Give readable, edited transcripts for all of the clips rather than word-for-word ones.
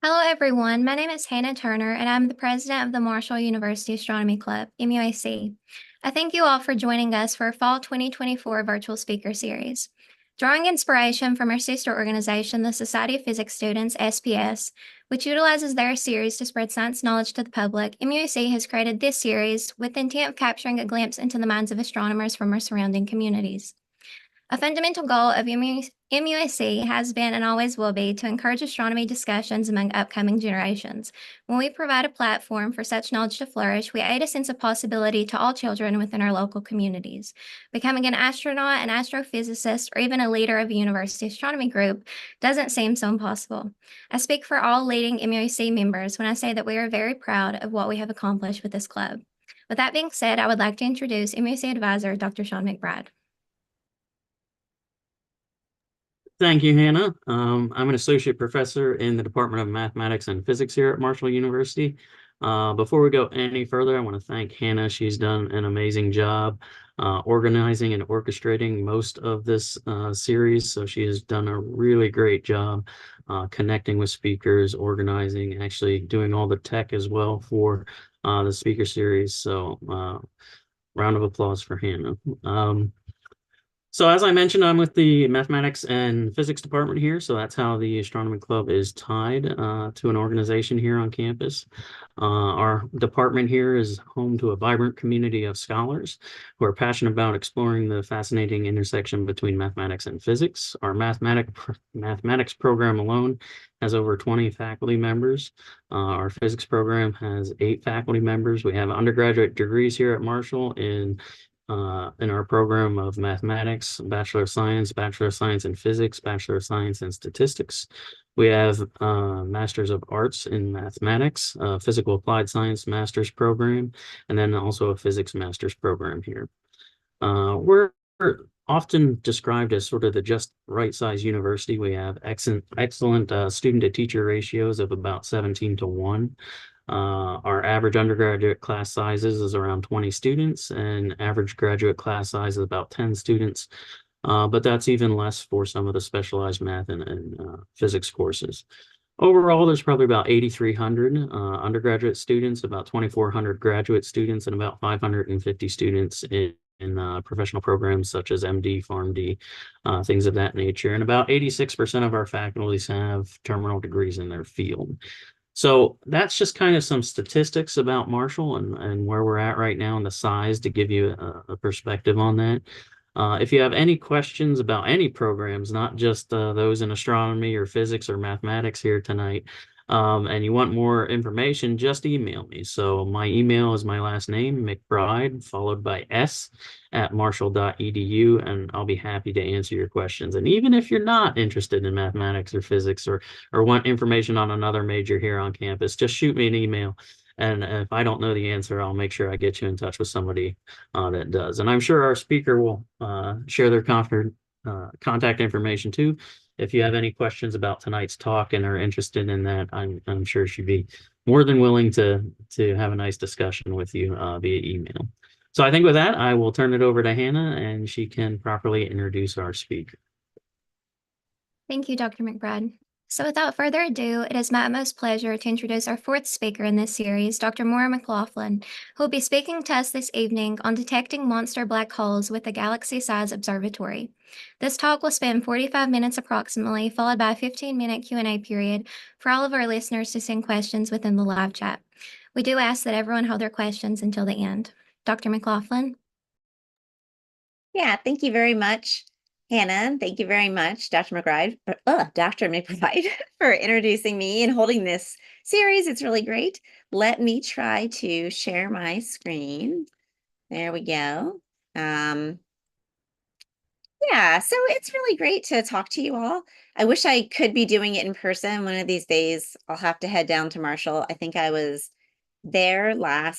Hello, everyone. My name is Hannah Turner, and I'm the president of the Marshall University Astronomy Club, MUAC. I thank you all for joining us for our Fall 2024 Virtual Speaker Series. Drawing inspiration from our sister organization, the Society of Physics Students, SPS, which utilizes their series to spread science knowledge to the public, MUAC has created this series with the intent of capturing a glimpse into the minds of astronomers from our surrounding communities. A fundamental goal of MUSC has been and always will be to encourage astronomy discussions among upcoming generations. When we provide a platform for such knowledge to flourish, we aid a sense of possibility to all children within our local communities. Becoming an astronaut, an astrophysicist, or even a leader of a university astronomy group doesn't seem so impossible. I speak for all leading MUSC members when I say that we are very proud of what we have accomplished with this club. With that being said, I would like to introduce MUSC advisor, Dr. Sean McBride. Thank you, Hannah. I'm an associate professor in the Department of Mathematics and Physics here at Marshall University. Before we go any further, I want to thank Hannah. She's done an amazing job organizing and orchestrating most of this series. So she has done a really great job connecting with speakers, organizing, actually doing all the tech as well for the speaker series. So round of applause for Hannah. So as I mentioned, I'm with the mathematics and physics department here. So that's how the astronomy club is tied to an organization here on campus. Our department here is home to a vibrant community of scholars who are passionate about exploring the fascinating intersection between mathematics and physics. Our mathematics program alone has over 20 faculty members. Our physics program has 8 faculty members. We have undergraduate degrees here at Marshall in our program of mathematics, Bachelor of Science in Physics, Bachelor of Science in Statistics. We have Masters of Arts in Mathematics, Physical Applied Science Master's Program, and then also a Physics Master's Program here. We're often described as sort of the just right size university. We have excellent student to teacher ratios of about 17-to-1. Our average undergraduate class sizes is around 20 students, and average graduate class size is about 10 students. But that's even less for some of the specialized math and physics courses. Overall, there's probably about 8,300 undergraduate students, about 2,400 graduate students, and about 550 students in professional programs such as MD, PharmD, things of that nature. And about 86% of our faculties have terminal degrees in their field. So that's just kind of some statistics about Marshall and where we're at right now and the size to give you a perspective on that. If you have any questions about any programs, not just those in astronomy or physics or mathematics here tonight, and you want more information, just email me. So my email is my last name, McBride, followed by s@marshall.edu, and I'll be happy to answer your questions. And even if you're not interested in mathematics or physics or want information on another major here on campus, just shoot me an email. And if I don't know the answer, I'll make sure I get you in touch with somebody that does. And I'm sure our speaker will share their contact information too. If you have any questions about tonight's talk and are interested in that, I'm sure she'd be more than willing to have a nice discussion with you via email. So I think with that, I will turn it over to Hannah and she can properly introduce our speaker. Thank you, Dr. McBride. So without further ado, it is my utmost pleasure to introduce our fourth speaker in this series, Dr. Maura McLaughlin, who will be speaking to us this evening on detecting monster black holes with the galaxy-sized observatory. This talk will span 45 minutes approximately, followed by a 15-minute Q&A period for all of our listeners to send questions within the live chat. We do ask that everyone hold their questions until the end. Dr. McLaughlin? Yeah, thank you very much, Hannah. Thank you very much, Dr. McBride, for introducing me and holding this series. It's really great. Let me try to share my screen. There we go. Yeah, so it's really great to talk to you all. I wish I could be doing it in person. One of these days, I'll have to head down to Marshall. I think I was there a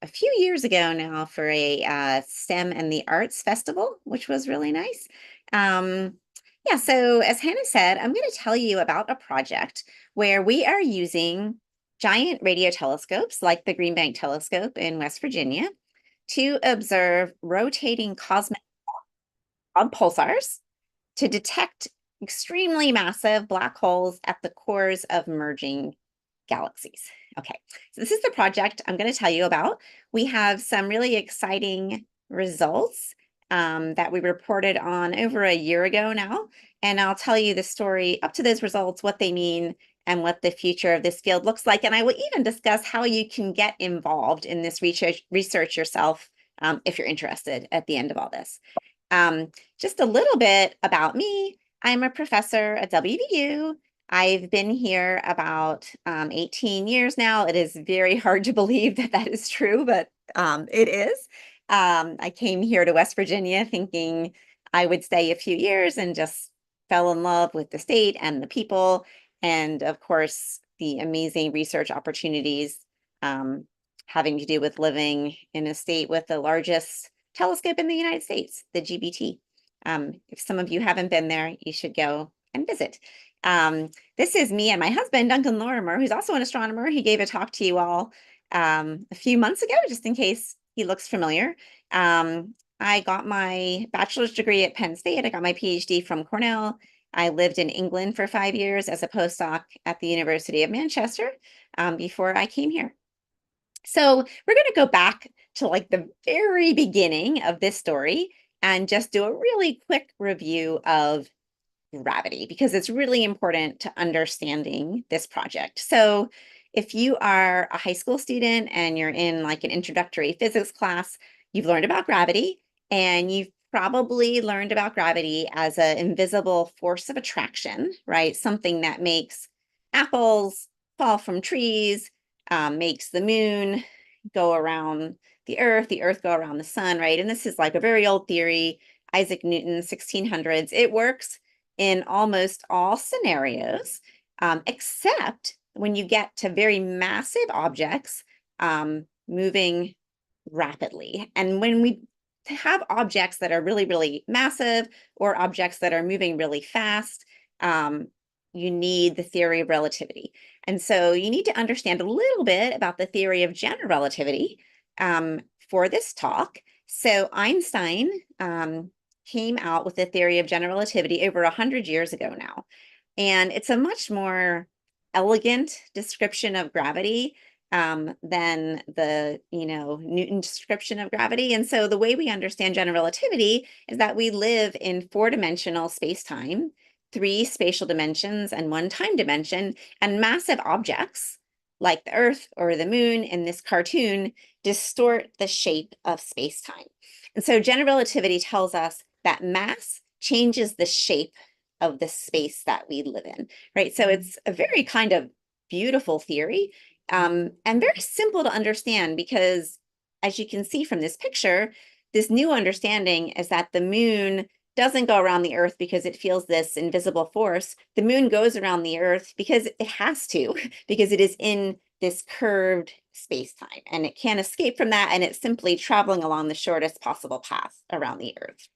few years ago now for a STEM and the Arts Festival, which was really nice. Yeah, so as Hannah said, I'm going to tell you about a project where we are using giant radio telescopes like the Green Bank Telescope in West Virginia to observe rotating cosmic pulsars to detect extremely massive black holes at the cores of merging galaxies. Okay, so this is the project I'm going to tell you about. We have some really exciting results that we reported on over a year ago now, and I'll tell you the story up to those results, what they mean, and what the future of this field looks like. And I will even discuss how you can get involved in this research yourself if you're interested at the end of all this. Just a little bit about me. I'm a professor at WVU. I've been here about 18 years now. It is very hard to believe that that is true, but it is. I came here to West Virginia thinking I would stay a few years and just fell in love with the state and the people, and of course, the amazing research opportunities having to do with living in a state with the largest telescope in the United States, the GBT. If some of you haven't been there, you should go and visit. This is me and my husband, Duncan Lorimer, who's also an astronomer. He gave a talk to you all a few months ago, just in case he looks familiar. I got my bachelor's degree at Penn State. I got my PhD from Cornell. I lived in England for 5 years as a postdoc at the University of Manchester before I came here. So we're going to go back to like the very beginning of this story and just do a really quick review of gravity, because it's really important to understanding this project. So if you are a high school student and you're in like an introductory physics class, you've learned about gravity, and you've probably learned about gravity as an invisible force of attraction, right? Something that makes apples fall from trees, makes the moon go around the earth go around the sun, right? And this is like a very old theory, Isaac Newton, 1600s. It works in almost all scenarios, except when you get to very massive objects moving rapidly. And when we have objects that are really, really massive, or objects that are moving really fast, you need the theory of relativity. And so you need to understand a little bit about the theory of general relativity for this talk. So Einstein came out with the theory of general relativity over 100 years ago now. And it's a much more elegant description of gravity than the Newton description of gravity. And so the way we understand general relativity is that we live in 4-dimensional space-time, 3 spatial dimensions and 1 time dimension, and massive objects like the Earth or the moon in this cartoon distort the shape of space-time. And so general relativity tells us that mass changes the shape of the space that we live in, right? So it's a very kind of beautiful theory, and very simple to understand, because as you can see from this picture, this new understanding is that the moon doesn't go around the Earth because it feels this invisible force. The moon goes around the Earth because it has to, because it is in this curved space-time, and it can't escape from that, and it's simply traveling along the shortest possible path around the Earth.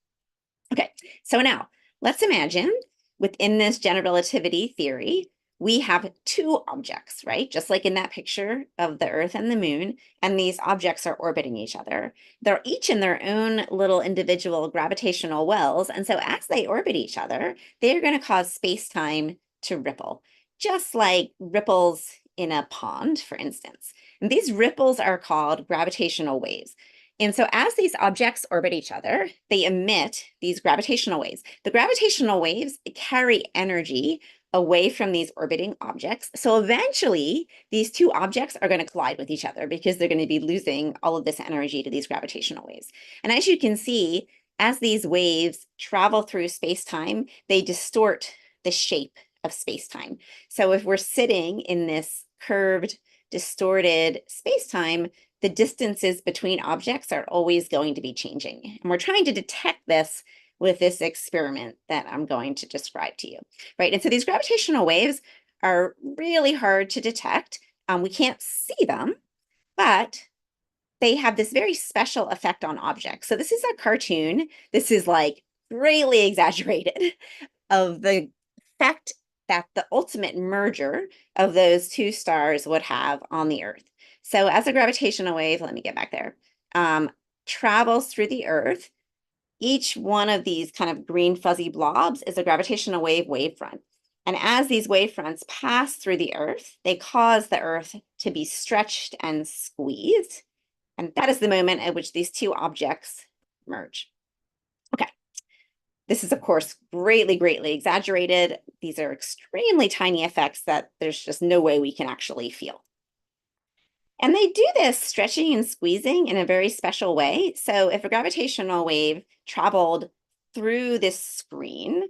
Okay, so now let's imagine within this general relativity theory, we have 2 objects, right? Just like in that picture of the Earth and the moon, and these objects are orbiting each other. They're each in their own little individual gravitational wells, and so as they orbit each other, they're going to cause space-time to ripple, just like ripples in a pond, for instance. And these ripples are called gravitational waves. And so as these objects orbit each other, they emit these gravitational waves. The gravitational waves carry energy away from these orbiting objects. So eventually, these 2 objects are going to collide with each other because they're going to be losing all of this energy to these gravitational waves. And as you can see, as these waves travel through space-time, they distort the shape of space-time. So if we're sitting in this curved, distorted space-time, the distances between objects are always going to be changing. And we're trying to detect this with this experiment that I'm going to describe to you, right? And so these gravitational waves are really hard to detect. We can't see them, but they have this very special effect on objects. So this is a cartoon. This is like greatly exaggerated of the effect that the ultimate merger of those 2 stars would have on the Earth. So as a gravitational wave, let me get back there, travels through the Earth, each one of these kind of green fuzzy blobs is a gravitational wave wavefront. And as these wavefronts pass through the Earth, they cause the Earth to be stretched and squeezed. And that is the moment at which these two objects merge. Okay. This is, of course, greatly, greatly exaggerated. These are extremely tiny effects that there's just no way we can actually feel. And they do this stretching and squeezing in a very special way. So if a gravitational wave traveled through this screen,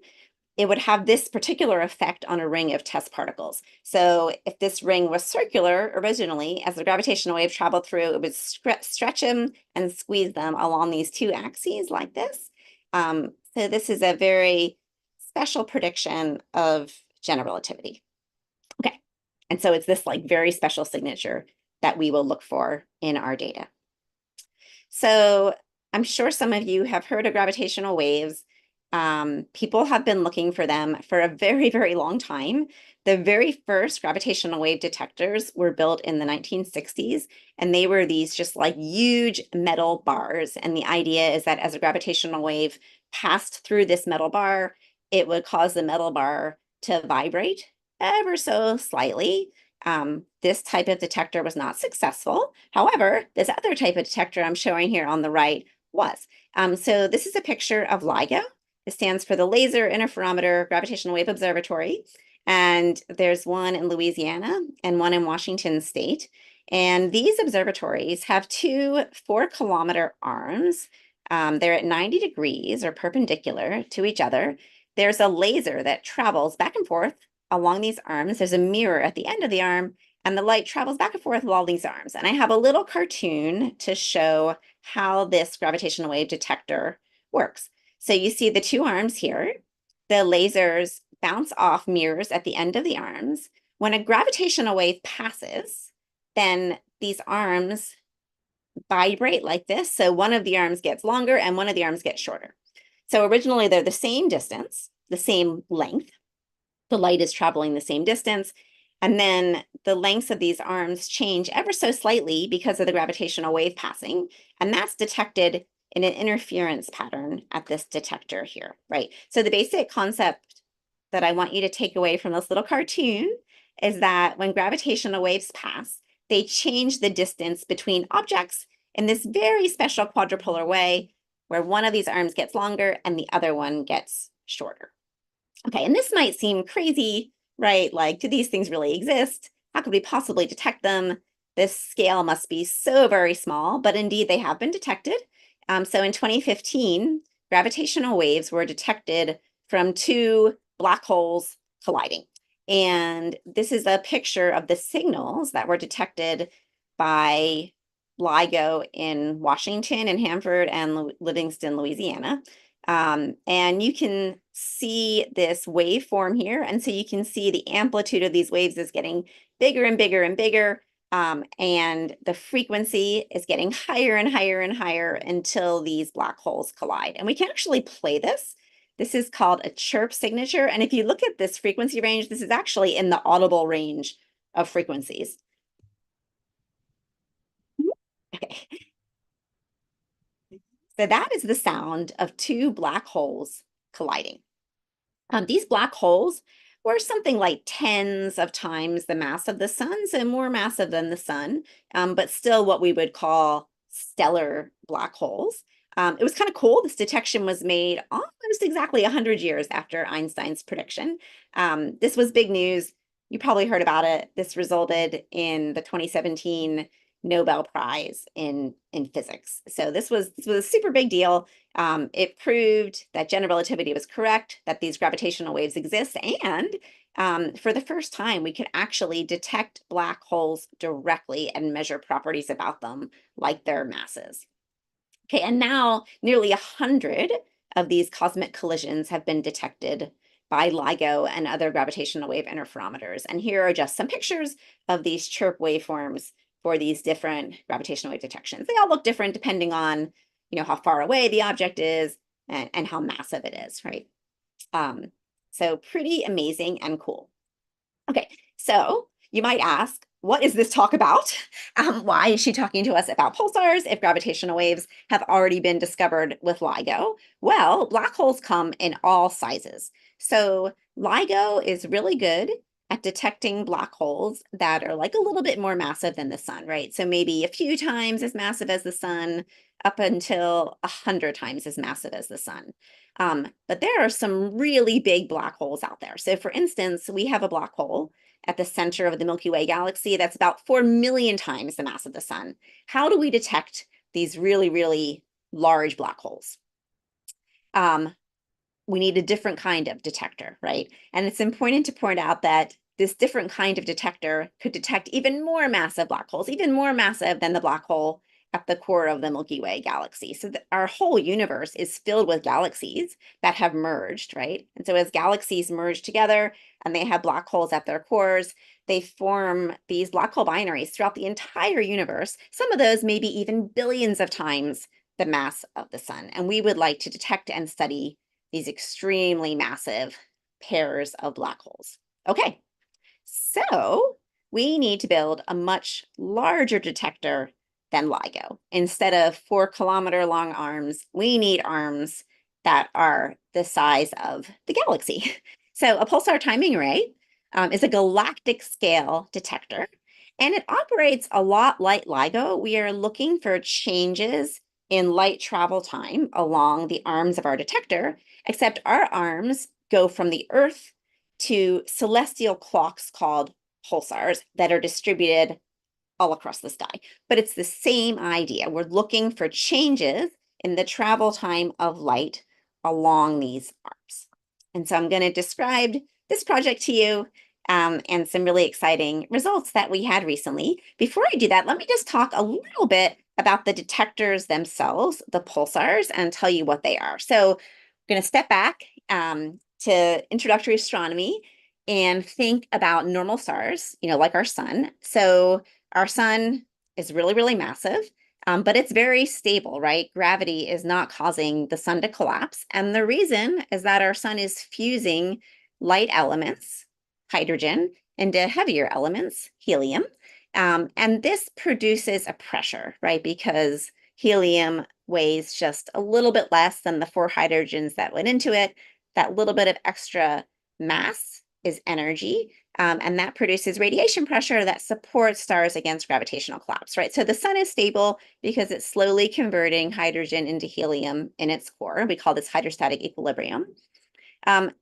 it would have this particular effect on a ring of test particles. So if this ring was circular originally, as the gravitational wave traveled through, it would stretch them and squeeze them along these two axes like this. So this is a very special prediction of general relativity. Okay, and so it's this like very special signature that we will look for in our data. So I'm sure some of you have heard of gravitational waves. People have been looking for them for a very, very long time. The very first gravitational wave detectors were built in the 1960s, and they were these just like huge metal bars. And the idea is that as a gravitational wave passed through this metal bar, it would cause the metal bar to vibrate ever so slightly. This type of detector was not successful. However, this other type of detector I'm showing here on the right was. So this is a picture of LIGO. It stands for the Laser Interferometer Gravitational Wave Observatory. And there's one in Louisiana and one in Washington State. And these observatories have two 4-kilometer arms. They're at 90 degrees or perpendicular to each other. There's a laser that travels back and forth along these arms. There's a mirror at the end of the arm, and the light travels back and forth along these arms. And I have a little cartoon to show how this gravitational wave detector works. So you see the two arms here. The lasers bounce off mirrors at the end of the arms. When a gravitational wave passes, then these arms vibrate like this. So one of the arms gets longer and one of the arms gets shorter. So originally they're the same distance, the same length. The light is traveling the same distance. And then the lengths of these arms change ever so slightly because of the gravitational wave passing. And that's detected in an interference pattern at this detector here, right? So the basic concept that I want you to take away from this little cartoon is that when gravitational waves pass, they change the distance between objects in this very special quadrupolar way, where one of these arms gets longer and the other one gets shorter. Okay, and this might seem crazy, right? Like, do these things really exist? How could we possibly detect them? This scale must be so very small, but indeed they have been detected. So in 2015, gravitational waves were detected from two black holes colliding. And this is a picture of the signals that were detected by LIGO in Washington and Hanford and Livingston, Louisiana. And you can see this waveform here. And so you can see the amplitude of these waves is getting bigger and bigger and bigger. And the frequency is getting higher and higher and higher until these black holes collide. And we can actually play this. This is called a chirp signature. And if you look at this frequency range, this is actually in the audible range of frequencies. Okay. So that is the sound of two black holes colliding. These black holes were something like tens of times the mass of the sun, so more massive than the sun, but still what we would call stellar black holes. It was kind of cool. This detection was made almost exactly 100 years after Einstein's prediction. This was big news. You probably heard about it. This resulted in the 2017 Nobel Prize in physics. So this was a super big deal. It proved that general relativity was correct, that these gravitational waves exist, and for the first time, we could actually detect black holes directly and measure properties about them, like their masses. Okay, and now nearly 100 of these cosmic collisions have been detected by LIGO and other gravitational wave interferometers. And here are just some pictures of these chirp waveforms for these different gravitational wave detections. They all look different depending on, how far away the object is and how massive it is, right? So pretty amazing and cool. Okay, so you might ask, what is this talk about? Why is she talking to us about pulsars if gravitational waves have already been discovered with LIGO? Well, black holes come in all sizes. So LIGO is really good at detecting black holes that are like a little bit more massive than the sun, right? So maybe a few times as massive as the sun, up until 100 times as massive as the sun. But there are some really big black holes out there. So for instance, we have a black hole at the center of the Milky Way galaxy that's about 4 million times the mass of the sun. How do we detect these really, really large black holes? We need a different kind of detector, right? And it's important to point out that this different kind of detector could detect even more massive black holes, even more massive than the black hole at the core of the Milky Way galaxy. So our whole universe is filled with galaxies that have merged, right? And so as galaxies merge together and they have black holes at their cores, they form these black hole binaries throughout the entire universe. Some of those maybe even billions of times the mass of the sun. And we would like to detect and study these extremely massive pairs of black holes. Okay, so we need to build a much larger detector than LIGO. Instead of 4-kilometer long arms, we need arms that are the size of the galaxy. So a pulsar timing array is a galactic scale detector, and it operates a lot like LIGO. We are looking for changes in light travel time along the arms of our detector, except our arms go from the Earth to celestial clocks called pulsars that are distributed all across the sky. But it's the same idea. We're looking for changes in the travel time of light along these arms. And so I'm going to describe this project to you and some really exciting results that we had recently. Before I do that, let me just talk a little bit about the detectors themselves, the pulsars, and tell you what they are. So I'm going to step back to introductory astronomy and think about normal stars, like our sun. So our sun is really, really massive, but it's very stable, right? Gravity is not causing the sun to collapse. And the reason is that our sun is fusing light elements, hydrogen, into heavier elements, helium. And this produces a pressure, right? Because helium weighs just a little bit less than the 4 hydrogens that went into it. That little bit of extra mass is energy, and that produces radiation pressure that supports stars against gravitational collapse, right? So the sun is stable because it's slowly converting hydrogen into helium in its core. We call this hydrostatic equilibrium.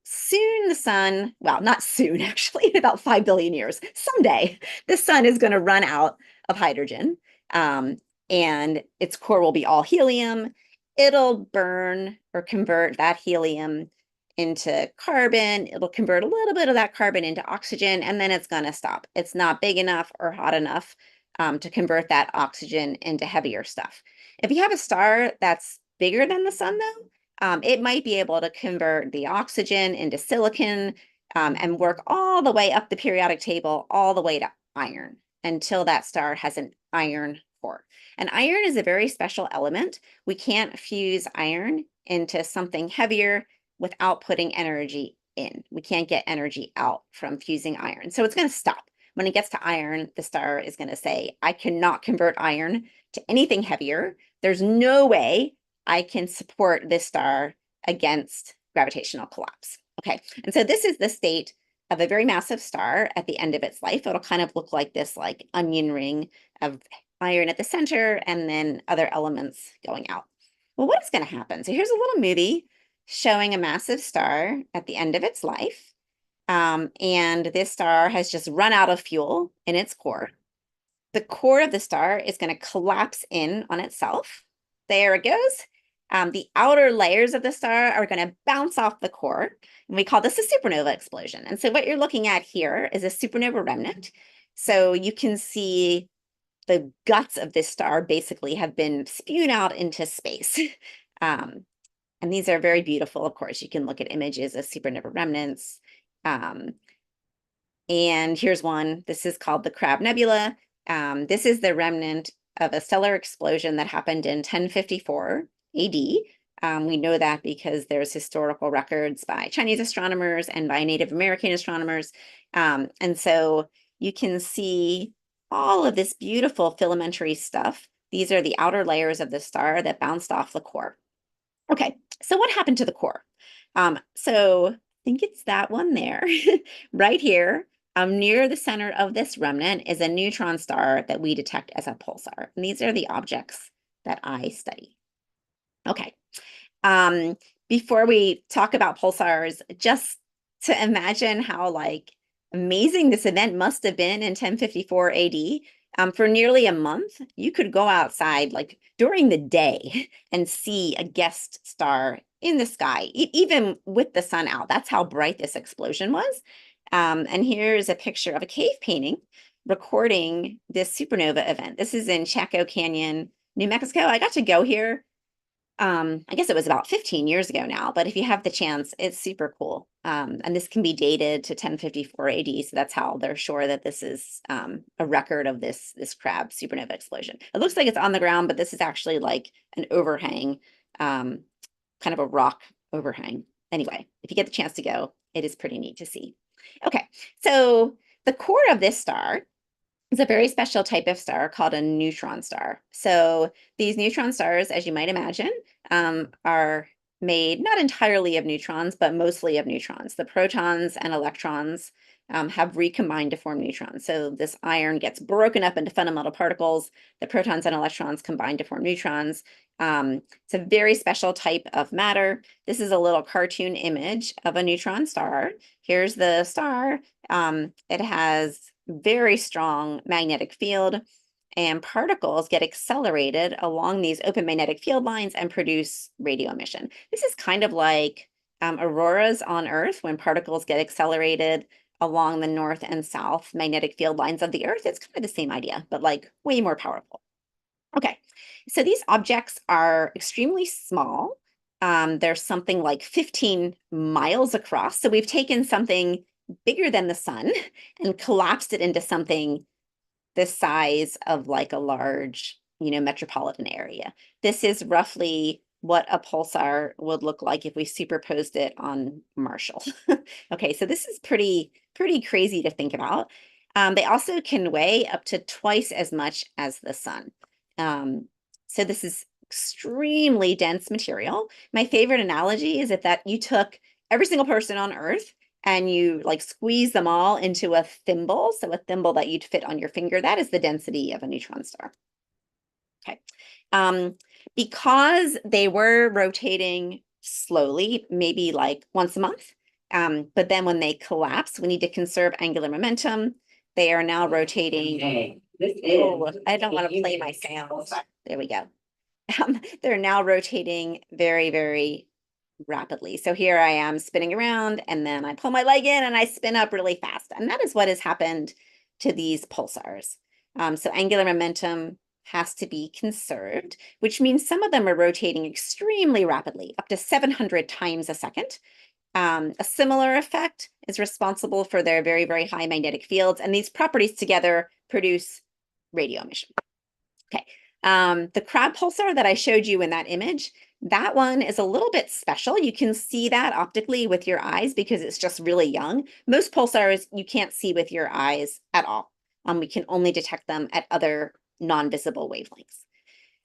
Soon the sun, well, not soon, actually, in about 5 billion years, someday, the sun is going to run out of hydrogen, and its core will be all helium. It'll burn or convert that helium into carbon. It'll convert a little bit of that carbon into oxygen, and then it's going to stop. It's not big enough or hot enough to convert that oxygen into heavier stuff. If you have a star that's bigger than the sun, though, it might be able to convert the oxygen into silicon and work all the way up the periodic table, all the way to iron, until that star has an iron core. And iron is a very special element. We can't fuse iron into something heavier without putting energy in. We can't get energy out from fusing iron. So it's going to stop. When it gets to iron, the star is going to say, I cannot convert iron to anything heavier. There's no way I can support this star against gravitational collapse. Okay, and so this is the state of a very massive star at the end of its life. It'll kind of look like this like onion ring of iron at the center and then other elements going out. Well, what is going to happen? So here's a little movie showing a massive star at the end of its life. And this star has just run out of fuel in its core. The core of the star is going to collapse in on itself. There it goes. The outer layers of the star are going to bounce off the core, and we call this a supernova explosion. And so what you're looking at here is a supernova remnant. So you can see the guts of this star basically have been spewed out into space. And these are very beautiful. Of course, you can look at images of supernova remnants. And here's one. This is called the Crab Nebula. This is the remnant of a stellar explosion that happened in 1054 AD. We know that because there's historical records by Chinese astronomers and by Native American astronomers. And so you can see all of this beautiful filamentary stuff. These are the outer layers of the star that bounced off the core. Okay, so what happened to the core? So think it's that one there. Right here, near the center of this remnant is a neutron star that we detect as a pulsar. And these are the objects that I study. Okay. Before we talk about pulsars, just to imagine how like amazing this event must have been in 1054 AD. For nearly a month, you could go outside like during the day and see a guest star in the sky, even with the sun out. That's how bright this explosion was. And here's a picture of a cave painting recording this supernova event. This is in Chaco Canyon, New Mexico. I got to go here. I guess it was about 15 years ago now, but if you have the chance, it's super cool. And this can be dated to 1054 AD, so that's how they're sure that this is a record of this crab supernova explosion. It looks like it's on the ground, but this is actually like an overhang, kind of a rock overhang. Anyway, if you get the chance to go, it is pretty neat to see. Okay, so the core of this star is a very special type of star called a neutron star. So these neutron stars, as you might imagine, are made not entirely of neutrons, but mostly of neutrons. The protons and electrons have recombined to form neutrons. So this iron gets broken up into fundamental particles. The protons and electrons combine to form neutrons. It's a very special type of matter. This is a little cartoon image of a neutron star. Here's the star. It has very strong magnetic field, and particles get accelerated along these open magnetic field lines and produce radio emission. This is kind of like auroras on Earth when particles get accelerated along the north and south magnetic field lines of the Earth. It's kind of the same idea, but like way more powerful. Okay, so these objects are extremely small. There's something like 15 miles across. So we've taken something bigger than the sun and collapsed it into something the size of like a large, metropolitan area. This is roughly what a pulsar would look like if we superposed it on Marshall. Okay, so this is pretty crazy to think about. They also can weigh up to twice as much as the sun. So this is extremely dense material. My favorite analogy is that you took every single person on Earth and you like squeeze them all into a thimble. So a thimble that you'd fit on your finger, that is the density of a neutron star. Okay. Because they were rotating slowly, maybe like once a month, but then when they collapse, we need to conserve angular momentum. They are now rotating. I don't want to play my sound. There we go. They're now rotating very, very rapidly. So here I am spinning around, and then I pull my leg in and I spin up really fast. And that is what has happened to these pulsars. So angular momentum has to be conserved, which means some of them are rotating extremely rapidly, up to 700 times a second. A similar effect is responsible for their very, very high magnetic fields, and these properties together produce radio emission. Okay, the crab pulsar that I showed you in that image, that one is a little bit special. You can see that optically with your eyes because it's just really young. Most pulsars you can't see with your eyes at all. We can only detect them at other non-visible wavelengths.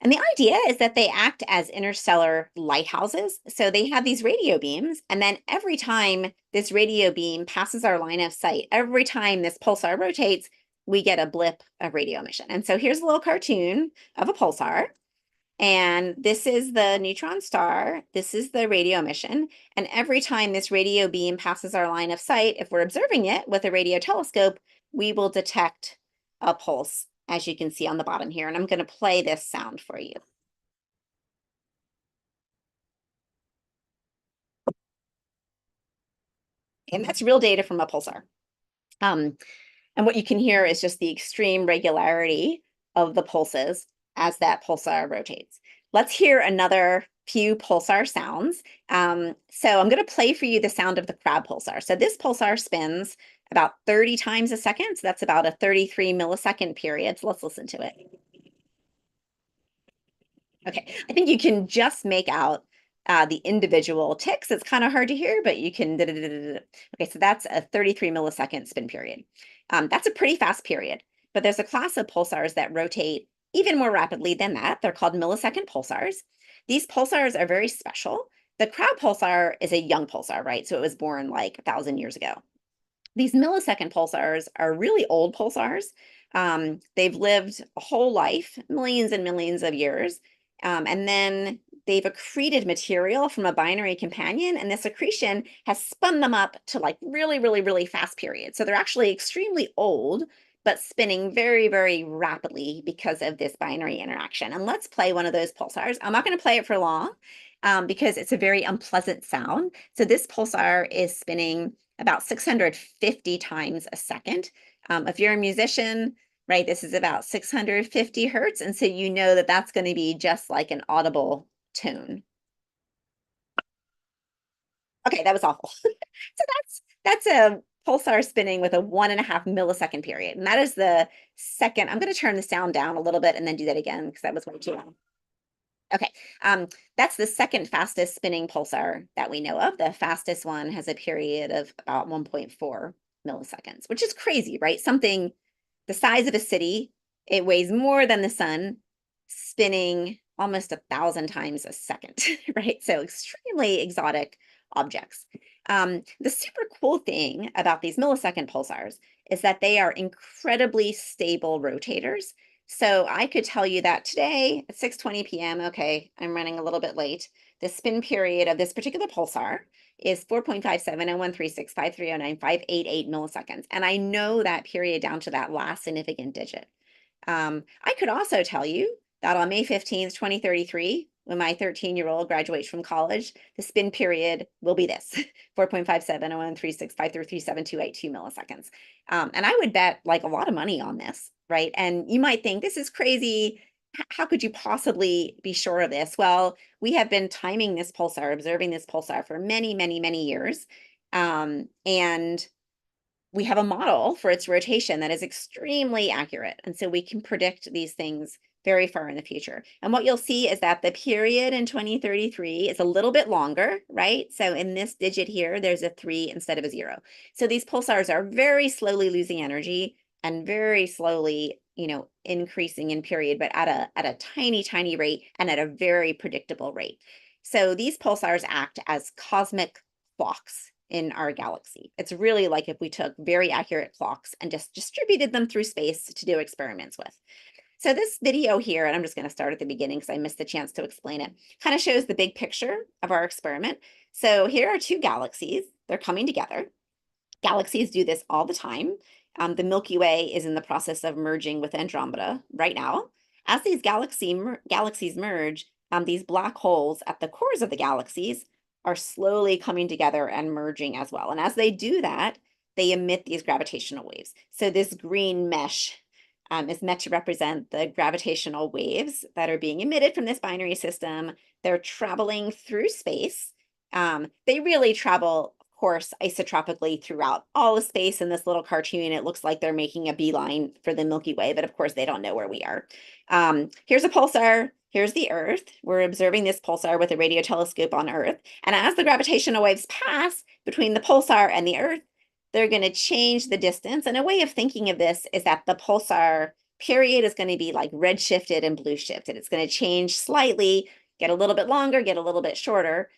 And the idea is that they act as interstellar lighthouses. So they have these radio beams, and then every time this radio beam passes our line of sight, every time this pulsar rotates, we get a blip of radio emission. And so here's a little cartoon of a pulsar. And this is the neutron star. This is the radio emission. And every time this radio beam passes our line of sight, if we're observing it with a radio telescope, we will detect a pulse, as you can see on the bottom here. And I'm going to play this sound for you. And that's real data from a pulsar. And what you can hear is just the extreme regularity of the pulses as that pulsar rotates. Let's hear another few pulsar sounds. So I'm going to play for you the sound of the crab pulsar. So this pulsar spins about 30 times a second. So that's about a 33 millisecond period. So let's listen to it. Okay, I think you can just make out the individual ticks. It's kind of hard to hear, but you can. Okay, so that's a 33 millisecond spin period. That's a pretty fast period, but there's a class of pulsars that rotate even more rapidly than that. They're called millisecond pulsars. These pulsars are very special. The crowd pulsar is a young pulsar, right? So it was born like 1,000 years ago. These millisecond pulsars are really old pulsars. They've lived a whole life, millions and millions of years, and then they've accreted material from a binary companion, and this accretion has spun them up to like really, really, really fast periods. So they're actually extremely old, but spinning very, very rapidly because of this binary interaction. And let's play one of those pulsars. I'm not going to play it for long because it's a very unpleasant sound. So this pulsar is spinning about 650 times a second. If you're a musician, right, this is about 650 hertz. And so you know that that's going to be just like an audible tone. Okay, that was awful. So that's a pulsar spinning with a 1.5 millisecond period. And that is the second. I'm going to turn the sound down a little bit and then do that again because that was way too long. Okay, that's the second fastest spinning pulsar that we know of. The fastest one has a period of about 1.4 milliseconds, which is crazy, right? Something the size of a city, it weighs more than the sun, spinning almost 1,000 times a second, right? So extremely exotic objects. The super cool thing about these millisecond pulsars is that they are incredibly stable rotators. So I could tell you that today at 6:20 p.m., okay, I'm running a little bit late. The spin period of this particular pulsar is 4.57013653095888 milliseconds. And I know that period down to that last significant digit. I could also tell you that on May 15th, 2033, when my 13-year-old graduates from college, the spin period will be this, 4.570136533728 milliseconds. And I would bet like a lot of money on this, right? And you might think this is crazy. How could you possibly be sure of this? Well, we have been timing this pulsar, observing this pulsar for many, many, many years. And we have a model for its rotation that is extremely accurate. And so we can predict these things very far in the future. And what you'll see is that the period in 2033 is a little bit longer, right? So in this digit here, there's a 3 instead of a 0. So these pulsars are very slowly losing energy and very slowly, increasing in period, but at a tiny, tiny rate and at a very predictable rate. So these pulsars act as cosmic clocks in our galaxy. It's really like if we took very accurate clocks and just distributed them through space to do experiments with. So this video here, and I'm just going to start at the beginning because I missed the chance to explain it, kind of shows the big picture of our experiment. So here are two galaxies. They're coming together. Galaxies do this all the time. The Milky Way is in the process of merging with Andromeda right now. As these galaxies merge, these black holes at the cores of the galaxies are slowly coming together and merging as well. And as they do that, they emit these gravitational waves. So this green mesh is meant to represent the gravitational waves that are being emitted from this binary system. They're traveling through space. They really travel, of course, isotropically throughout all of space. In this little cartoon, it looks like they're making a beeline for the Milky Way, but of course they don't know where we are. Here's a pulsar. Here's the Earth. We're observing this pulsar with a radio telescope on Earth. And as the gravitational waves pass between the pulsar and the Earth, they're going to change the distance. And a way of thinking of this is that the pulsar period is going to be like red shifted and blue shifted. It's going to change slightly, get a little bit longer, get a little bit shorter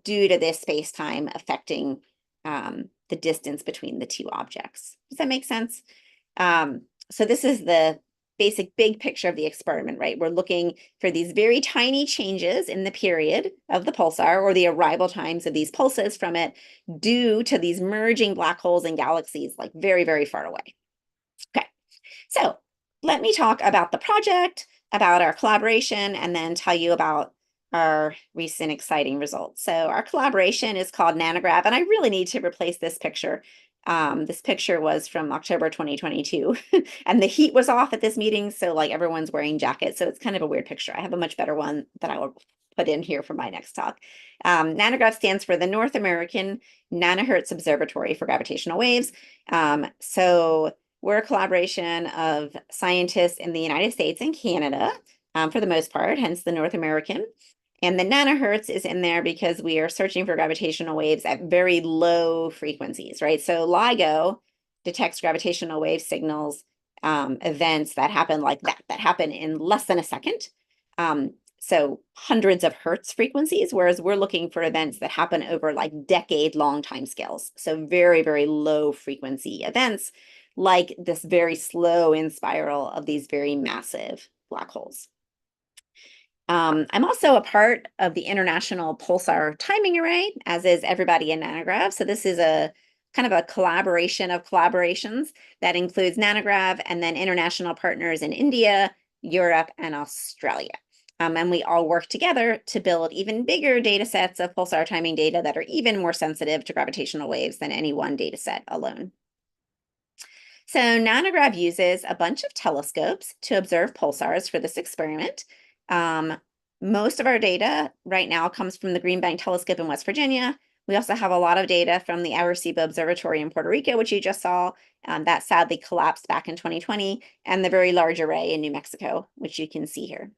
due to this space-time affecting the distance between the two objects. Does that make sense? So this is the basic big picture of the experiment, right? We're looking for these very tiny changes in the period of the pulsar or the arrival times of these pulses from it due to these merging black holes and galaxies like very, very far away. Okay, so let me talk about the project, about our collaboration, and then tell you about our recent exciting results. So our collaboration is called Nanograv, and I really need to replace this picture. This picture was from October 2022 and the heat was off at this meeting. So like everyone's wearing jackets. So it's kind of a weird picture. I have a much better one that I will put in here for my next talk. Nanograv stands for the North American Nanohertz Observatory for Gravitational Waves. So we're a collaboration of scientists in the United States and Canada for the most part, hence the North American. And the nanohertz is in there because we are searching for gravitational waves at very low frequencies, right? So LIGO detects gravitational wave signals, events that happen like that happen in less than a second. so hundreds of hertz frequencies, whereas we're looking for events that happen over like decade-long timescales. So very, very low frequency events, like this very slow in spiral of these very massive black holes. I'm also a part of the International Pulsar Timing Array, as is everybody in Nanograv. So this is a kind of a collaboration of collaborations that includes Nanograv and then international partners in India, Europe, and Australia. And we all work together to build even bigger data sets of pulsar timing data that are even more sensitive to gravitational waves than any one data set alone. So Nanograv uses a bunch of telescopes to observe pulsars for this experiment. Most of our data right now comes from the Green Bank Telescope in West Virginia. We also have a lot of data from the Arecibo Observatory in Puerto Rico, which you just saw. That sadly collapsed back in 2020, and the Very Large Array in New Mexico, which you can see here.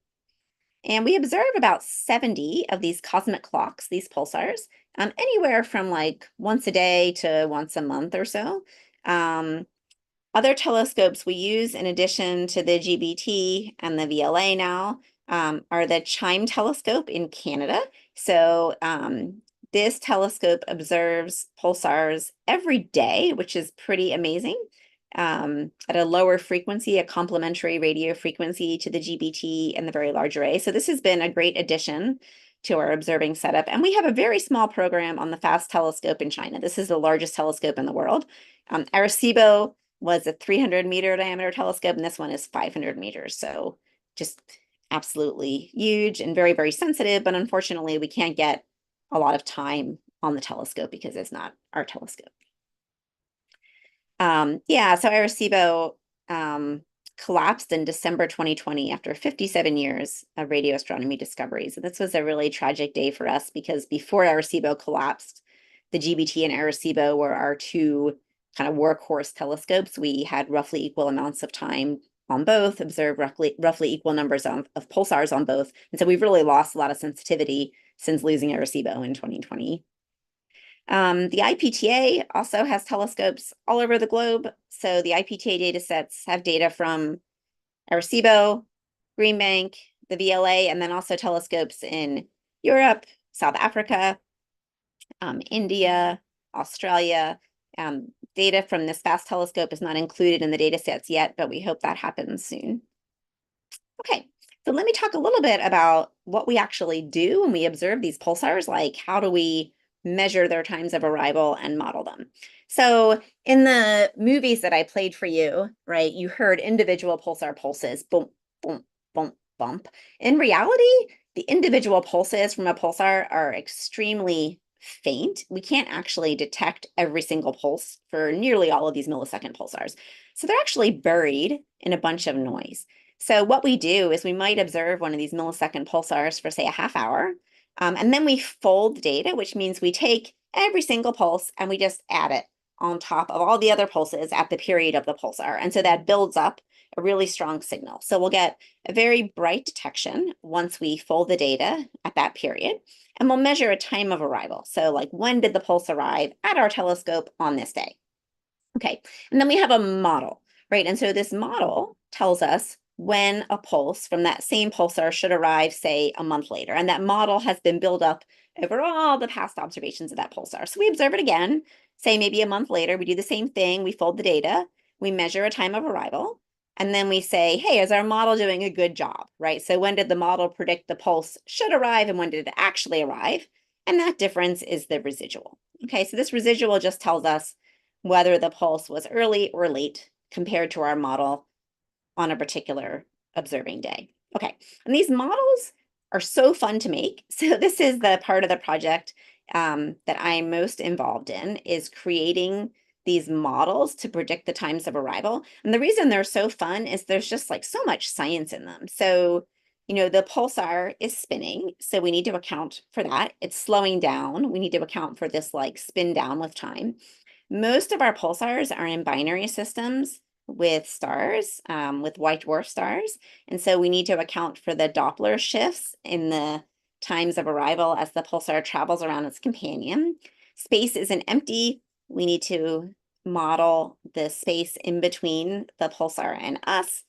And we observe about 70 of these cosmic clocks, these pulsars, anywhere from like once a day to once a month or so. Other telescopes we use, in addition to the GBT and the VLA now, are the CHIME telescope in Canada. So this telescope observes pulsars every day, which is pretty amazing, at a lower frequency, a complementary radio frequency to the GBT and the Very Large Array. So this has been a great addition to our observing setup. And we have a very small program on the FAST telescope in China. This is the largest telescope in the world. Arecibo was a 300-meter diameter telescope, and this one is 500 meters. So just absolutely huge and very, very sensitive. But unfortunately, we can't get a lot of time on the telescope because it's not our telescope. Yeah, so Arecibo collapsed in December 2020 after 57 years of radio astronomy discoveries. And this was a really tragic day for us because before Arecibo collapsed, the GBT and Arecibo were our two kind of workhorse telescopes. We had roughly equal amounts of time on both, observed roughly equal numbers of pulsars on both. And so we've really lost a lot of sensitivity since losing Arecibo in 2020. The IPTA also has telescopes all over the globe. So the IPTA data sets have data from Arecibo, Green Bank, the VLA, and then also telescopes in Europe, South Africa, India, Australia. Data from this FAST telescope is not included in the data sets yet, but we hope that happens soon. Okay, so let me talk a little bit about what we actually do when we observe these pulsars, like how do we measure their times of arrival and model them. So in the movies that I played for you, right, you heard individual pulsar pulses, boom, boom, boom, bump. In reality, the individual pulses from a pulsar are extremely faint. We can't actually detect every single pulse for nearly all of these millisecond pulsars. So they're actually buried in a bunch of noise. So what we do is we might observe one of these millisecond pulsars for, say, a half hour, and then we fold the data, which means we take every single pulse and we just add it on top of all the other pulses at the period of the pulsar. And so that builds up a really strong signal. So we'll get a very bright detection once we fold the data at that period, and we'll measure a time of arrival. So like, when did the pulse arrive at our telescope on this day? Okay, and then we have a model, right? And so this model tells us when a pulse from that same pulsar should arrive, say, a month later. And that model has been built up over all the past observations of that pulsar. So we observe it again, say maybe a month later, we do the same thing, we fold the data, we measure a time of arrival, and then we say, hey, is our model doing a good job, right? So when did the model predict the pulse should arrive and when did it actually arrive? And that difference is the residual. Okay, so this residual just tells us whether the pulse was early or late compared to our model on a particular observing day. Okay, and these models are so fun to make. So this is the part of the project that I'm most involved in, is creating these models to predict the times of arrival. And the reason they're so fun is there's just like so much science in them. So, you know, the pulsar is spinning, so we need to account for that. It's slowing down. We need to account for this like spin down with time. Most of our pulsars are in binary systems with stars, with white dwarf stars. And so we need to account for the Doppler shifts in the times of arrival as the pulsar travels around its companion. Space isn't empty. We need to model the space in between the pulsar and us.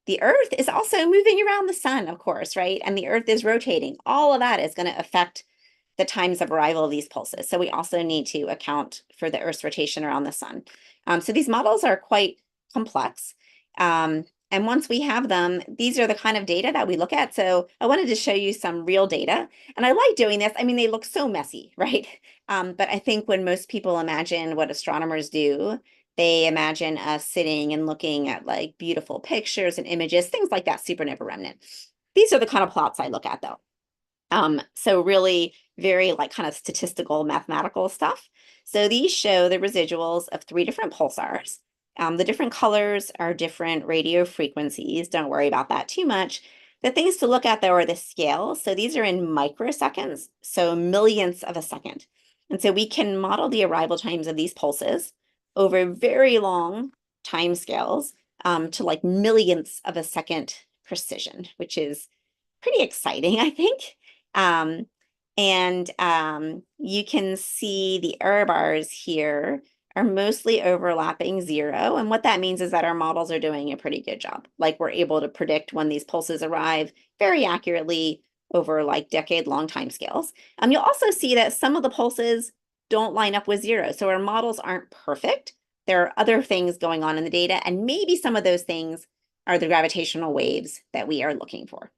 the Earth is also moving around the sun, of course, right? And the Earth is rotating. All of that is going to affect the times of arrival of these pulses. So we also need to account for the Earth's rotation around the sun. So these models are quite complex. And once we have them, these are the kind of data that we look at. So I wanted to show you some real data. And I like doing this. I mean, they look so messy, right? But I think when most people imagine what astronomers do, they imagine us sitting and looking at like beautiful pictures and images, things like that, supernova remnant. These are the kind of plots I look at though. So really very like kind of statistical mathematical stuff. So these show the residuals of 3 different pulsars. The different colors are different radio frequencies. Don't worry about that too much. The things to look at though are the scales. So these are in microseconds, so millionths of a second. And so we can model the arrival times of these pulses over very long time scales to like millionths of a second precision, which is pretty exciting, I think. You can see the error bars here are mostly overlapping 0. And what that means is that our models are doing a pretty good job. Like we're able to predict when these pulses arrive very accurately over like decade-long time scales. You'll also see that some of the pulses don't line up with 0. So our models aren't perfect. There are other things going on in the data, and maybe some of those things are the gravitational waves that we are looking for.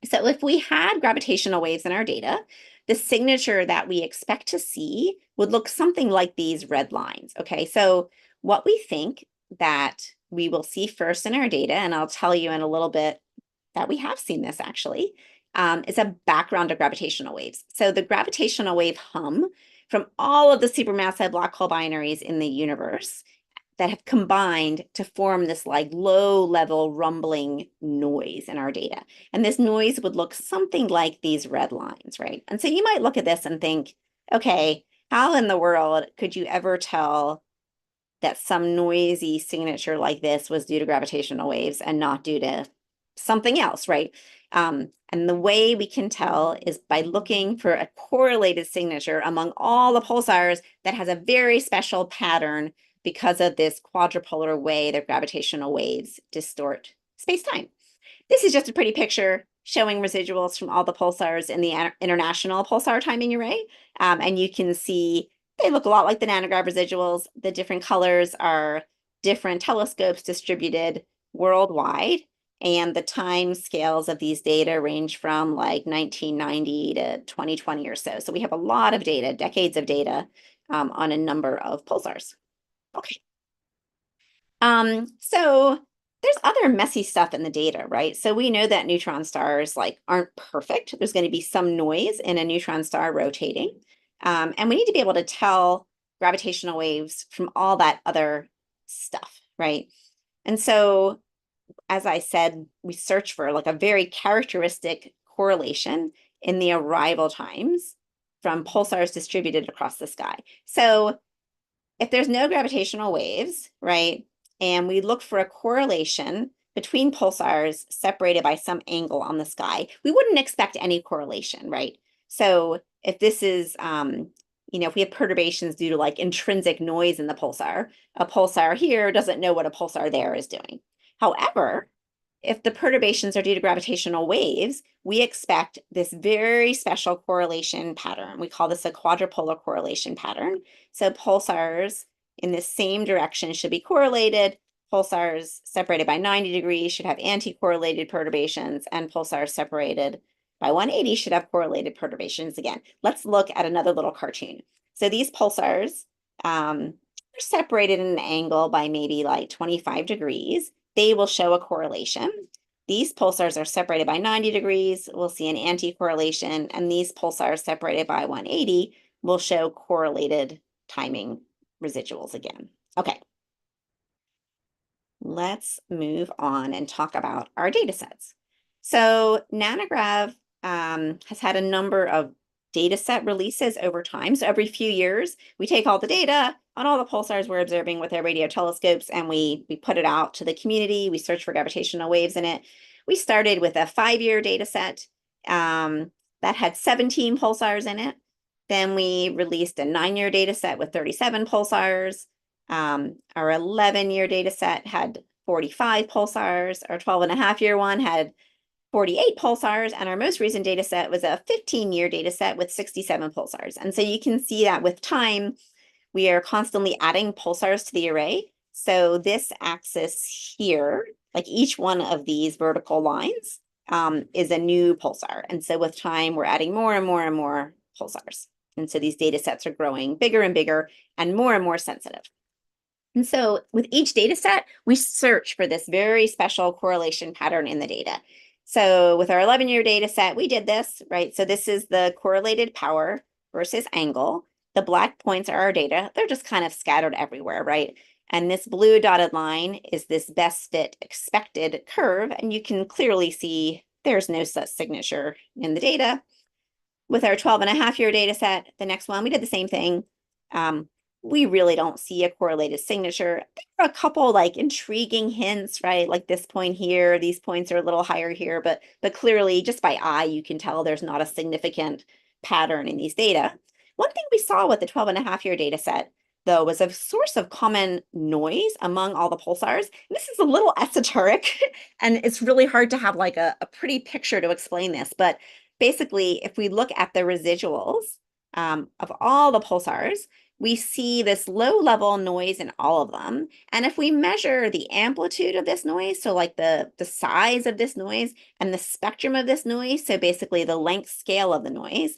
So if we had gravitational waves in our data, the signature that we expect to see would look something like these red lines. Okay, so what we think that we will see first in our data, and I'll tell you in a little bit that we have seen this actually, is a background of gravitational waves. So the gravitational wave hum from all of the supermassive black hole binaries in the universe that have combined to form this like low level rumbling noise in our data. And this noise would look something like these red lines, right? And so you might look at this and think, okay, how in the world could you ever tell that some noisy signature like this was due to gravitational waves and not due to something else, right? And the way we can tell is by looking for a correlated signature among all the pulsars that has a very special pattern because of this quadrupolar way that gravitational waves distort space-time. This is just a pretty picture showing residuals from all the pulsars in the International Pulsar Timing Array. And you can see they look a lot like the nanograv residuals. The different colors are different telescopes distributed worldwide. And the time scales of these data range from like 1990 to 2020 or so. So we have a lot of data, decades of data on a number of pulsars. Okay. So there's other messy stuff in the data, right? So we know that neutron stars like aren't perfect. There's going to be some noise in a neutron star rotating. And we need to be able to tell gravitational waves from all that other stuff, right? And so, as I said, we search for like a very characteristic correlation in the arrival times from pulsars distributed across the sky. So if there's no gravitational waves, right, and we look for a correlation between pulsars separated by some angle on the sky, we wouldn't expect any correlation, right? So if this is, if we have perturbations due to like intrinsic noise in the pulsar, a pulsar here doesn't know what a pulsar there is doing. However, if the perturbations are due to gravitational waves, we expect this very special correlation pattern. We call this a quadrupolar correlation pattern. So pulsars in the same direction should be correlated. Pulsars separated by 90 degrees should have anti-correlated perturbations, and pulsars separated by 180 should have correlated perturbations again. Let's look at another little cartoon. So these pulsars are separated in an angle by maybe like 25 degrees. They will show a correlation. These pulsars are separated by 90 degrees. We'll see an anti-correlation, and these pulsars separated by 180 will show correlated timing residuals again. Okay. Let's move on and talk about our data sets. So Nanograv has had a number of data set releases over time. So every few years, we take all the data on all the pulsars we're observing with our radio telescopes, and we put it out to the community. We search for gravitational waves in it. We started with a 5-year data set that had 17 pulsars in it. Then we released a 9-year data set with 37 pulsars. Our 11-year data set had 45 pulsars. Our 12.5-year one had 48 pulsars, and our most recent data set was a 15-year data set with 67 pulsars. And so you can see that with time, we are constantly adding pulsars to the array. So this axis here, like each one of these vertical lines, is a new pulsar. And so with time, we're adding more and more and more pulsars. And so these data sets are growing bigger and bigger and more sensitive. And so with each data set, we search for this very special correlation pattern in the data. So with our 11-year data set, we did this, right? So this is the correlated power versus angle. The black points are our data. They're just kind of scattered everywhere, right? And this blue dotted line is this best fit expected curve. And you can clearly see there's no such signature in the data. With our 12.5-year data set, the next one, we did the same thing. We really don't see a correlated signature. There are a couple like intriguing hints, right? Like this point here, these points are a little higher here, but clearly just by eye, you can tell there's not a significant pattern in these data. One thing we saw with the 12.5-year data set, though, was a source of common noise among all the pulsars. This is a little esoteric, and it's really hard to have like a pretty picture to explain this. But basically, if we look at the residuals of all the pulsars, we see this low level noise in all of them. And if we measure the amplitude of this noise, so like the size of this noise and the spectrum of this noise, so basically the length scale of the noise,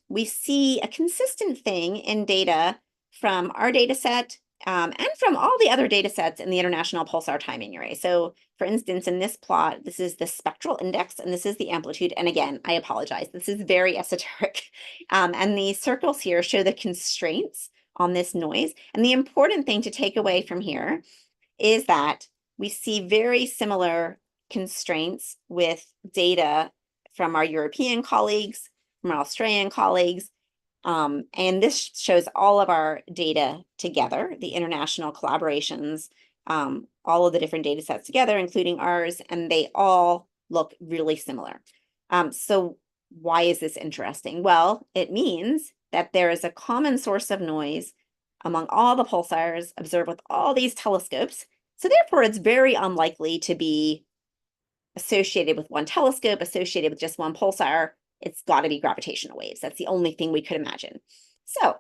we see a consistent thing in data from our data set and from all the other data sets in the International Pulsar Timing Array. So for instance, in this plot, this is the spectral index and this is the amplitude. And again, I apologize, this is very esoteric. And these circles here show the constraints on this noise. And the important thing to take away from here is that we see very similar constraints with data from our European colleagues, from our Australian colleagues. And this shows all of our data together, the international collaborations, all of the different data sets together, including ours, and they all look really similar. So why is this interesting? Well, it means that there is a common source of noise among all the pulsars observed with all these telescopes. So therefore, it's very unlikely to be associated with one telescope, associated with just one pulsar. It's got to be gravitational waves. That's the only thing we could imagine. So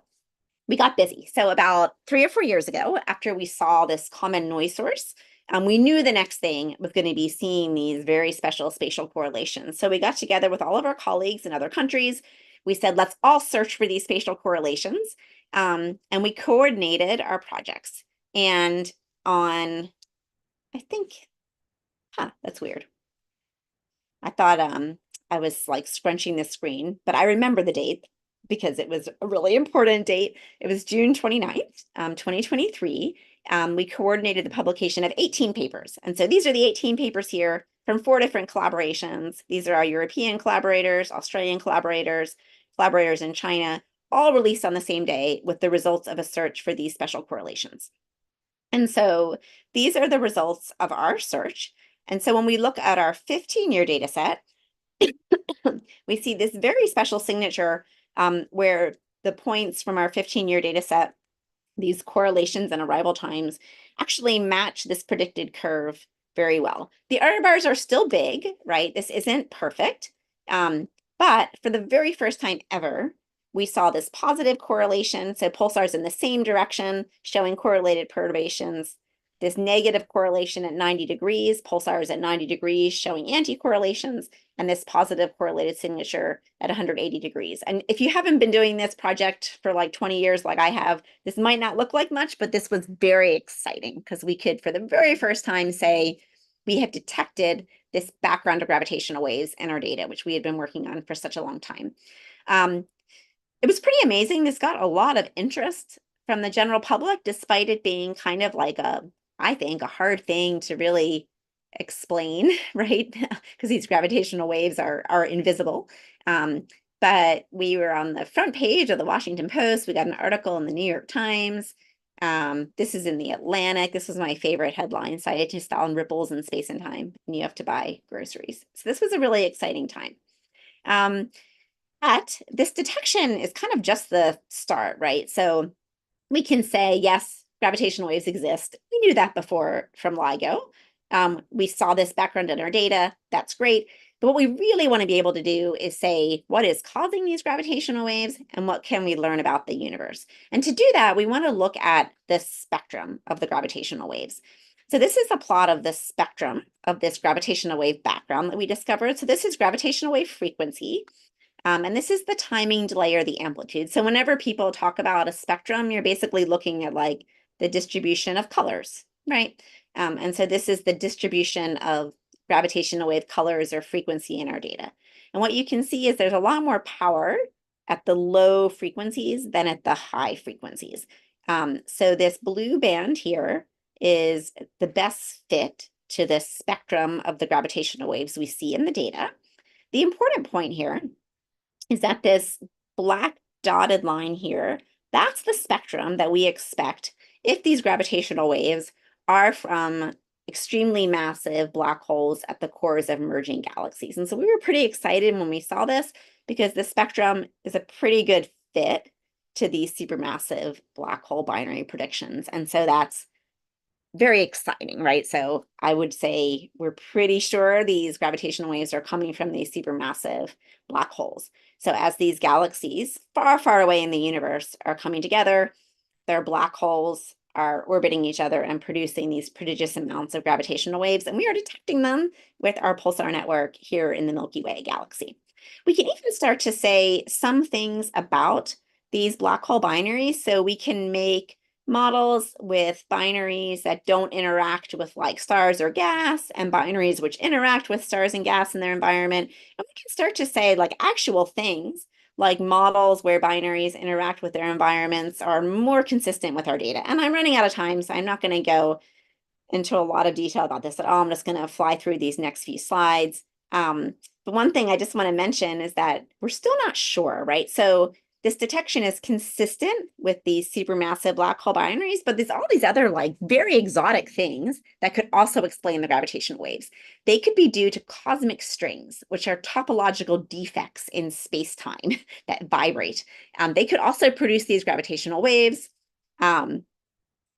we got busy. So about 3 or 4 years ago, after we saw this common noise source, we knew the next thing was going to be seeing these very special spatial correlations. So we got together with all of our colleagues in other countries. We said, let's all search for these spatial correlations. And we coordinated our projects. And on, I think, that's weird. I thought I was like scrunching the screen, but I remember the date because it was a really important date. It was June 29th, 2023. We coordinated the publication of 18 papers. And so these are the 18 papers here from 4 different collaborations. These are our European collaborators, Australian collaborators, collaborators in China, all released on the same day with the results of a search for these special correlations. And so these are the results of our search. And so when we look at our 15-year data set, we see this very special signature where the points from our 15-year data set, these correlations and arrival times, actually match this predicted curve very well. The error bars are still big, right? This isn't perfect. But for the very first time ever, we saw this positive correlation. So pulsars in the same direction showing correlated perturbations. This negative correlation at 90 degrees, pulsars at 90 degrees showing anti-correlations, and this positive correlated signature at 180 degrees. And if you haven't been doing this project for like 20 years like I have, this might not look like much, but this was very exciting because we could, for the very first time, say we have detected this background of gravitational waves in our data, which we had been working on for such a long time. It was pretty amazing. This got a lot of interest from the general public, despite it being kind of like I think, a hard thing to really explain, right? Because these gravitational waves are invisible. But we were on the front page of the Washington Post. We got an article in the New York Times. This is in the Atlantic. This was my favorite headline: scientists found ripples in space and time, and you have to buy groceries. So this was a really exciting time. But this detection is kind of just the start, right? So we can say, yes, gravitational waves exist. We knew that before from LIGO. We saw this background in our data. That's great. But what we really want to be able to do is say, what is causing these gravitational waves and what can we learn about the universe? And to do that, we want to look at the spectrum of the gravitational waves. So this is a plot of the spectrum of this gravitational wave background that we discovered. So this is gravitational wave frequency. And this is the timing, delay, or the amplitude. So whenever people talk about a spectrum, you're basically looking at like the distribution of colors, right? And so this is the distribution of gravitational wave colors or frequency in our data. And what you can see is there's a lot more power at the low frequencies than at the high frequencies. So this blue band here is the best fit to the spectrum of the gravitational waves we see in the data. The important point here is that this black dotted line here, that's the spectrum that we expect if these gravitational waves are from extremely massive black holes at the cores of merging galaxies. And so we were pretty excited when we saw this because the spectrum is a pretty good fit to these supermassive black hole binary predictions. And so that's very exciting, right? So I would say we're pretty sure these gravitational waves are coming from these supermassive black holes. So as these galaxies far, far away in the universe are coming together, their black holes are orbiting each other and producing these prodigious amounts of gravitational waves, and we are detecting them with our pulsar network here in the Milky Way galaxy. We can even start to say some things about these black hole binaries, so we can make models with binaries that don't interact with like stars or gas and binaries which interact with stars and gas in their environment. And we can start to say like actual things like models where binaries interact with their environments are more consistent with our data. And I'm running out of time, so I'm not going to go into a lot of detail about this at all. I'm just going to fly through these next few slides. But one thing I just want to mention is that we're still not sure, right? So this detection is consistent with these supermassive black hole binaries, but there's all these other like very exotic things that could also explain the gravitational waves. They could be due to cosmic strings, which are topological defects in space-time that vibrate. They could also produce these gravitational waves. There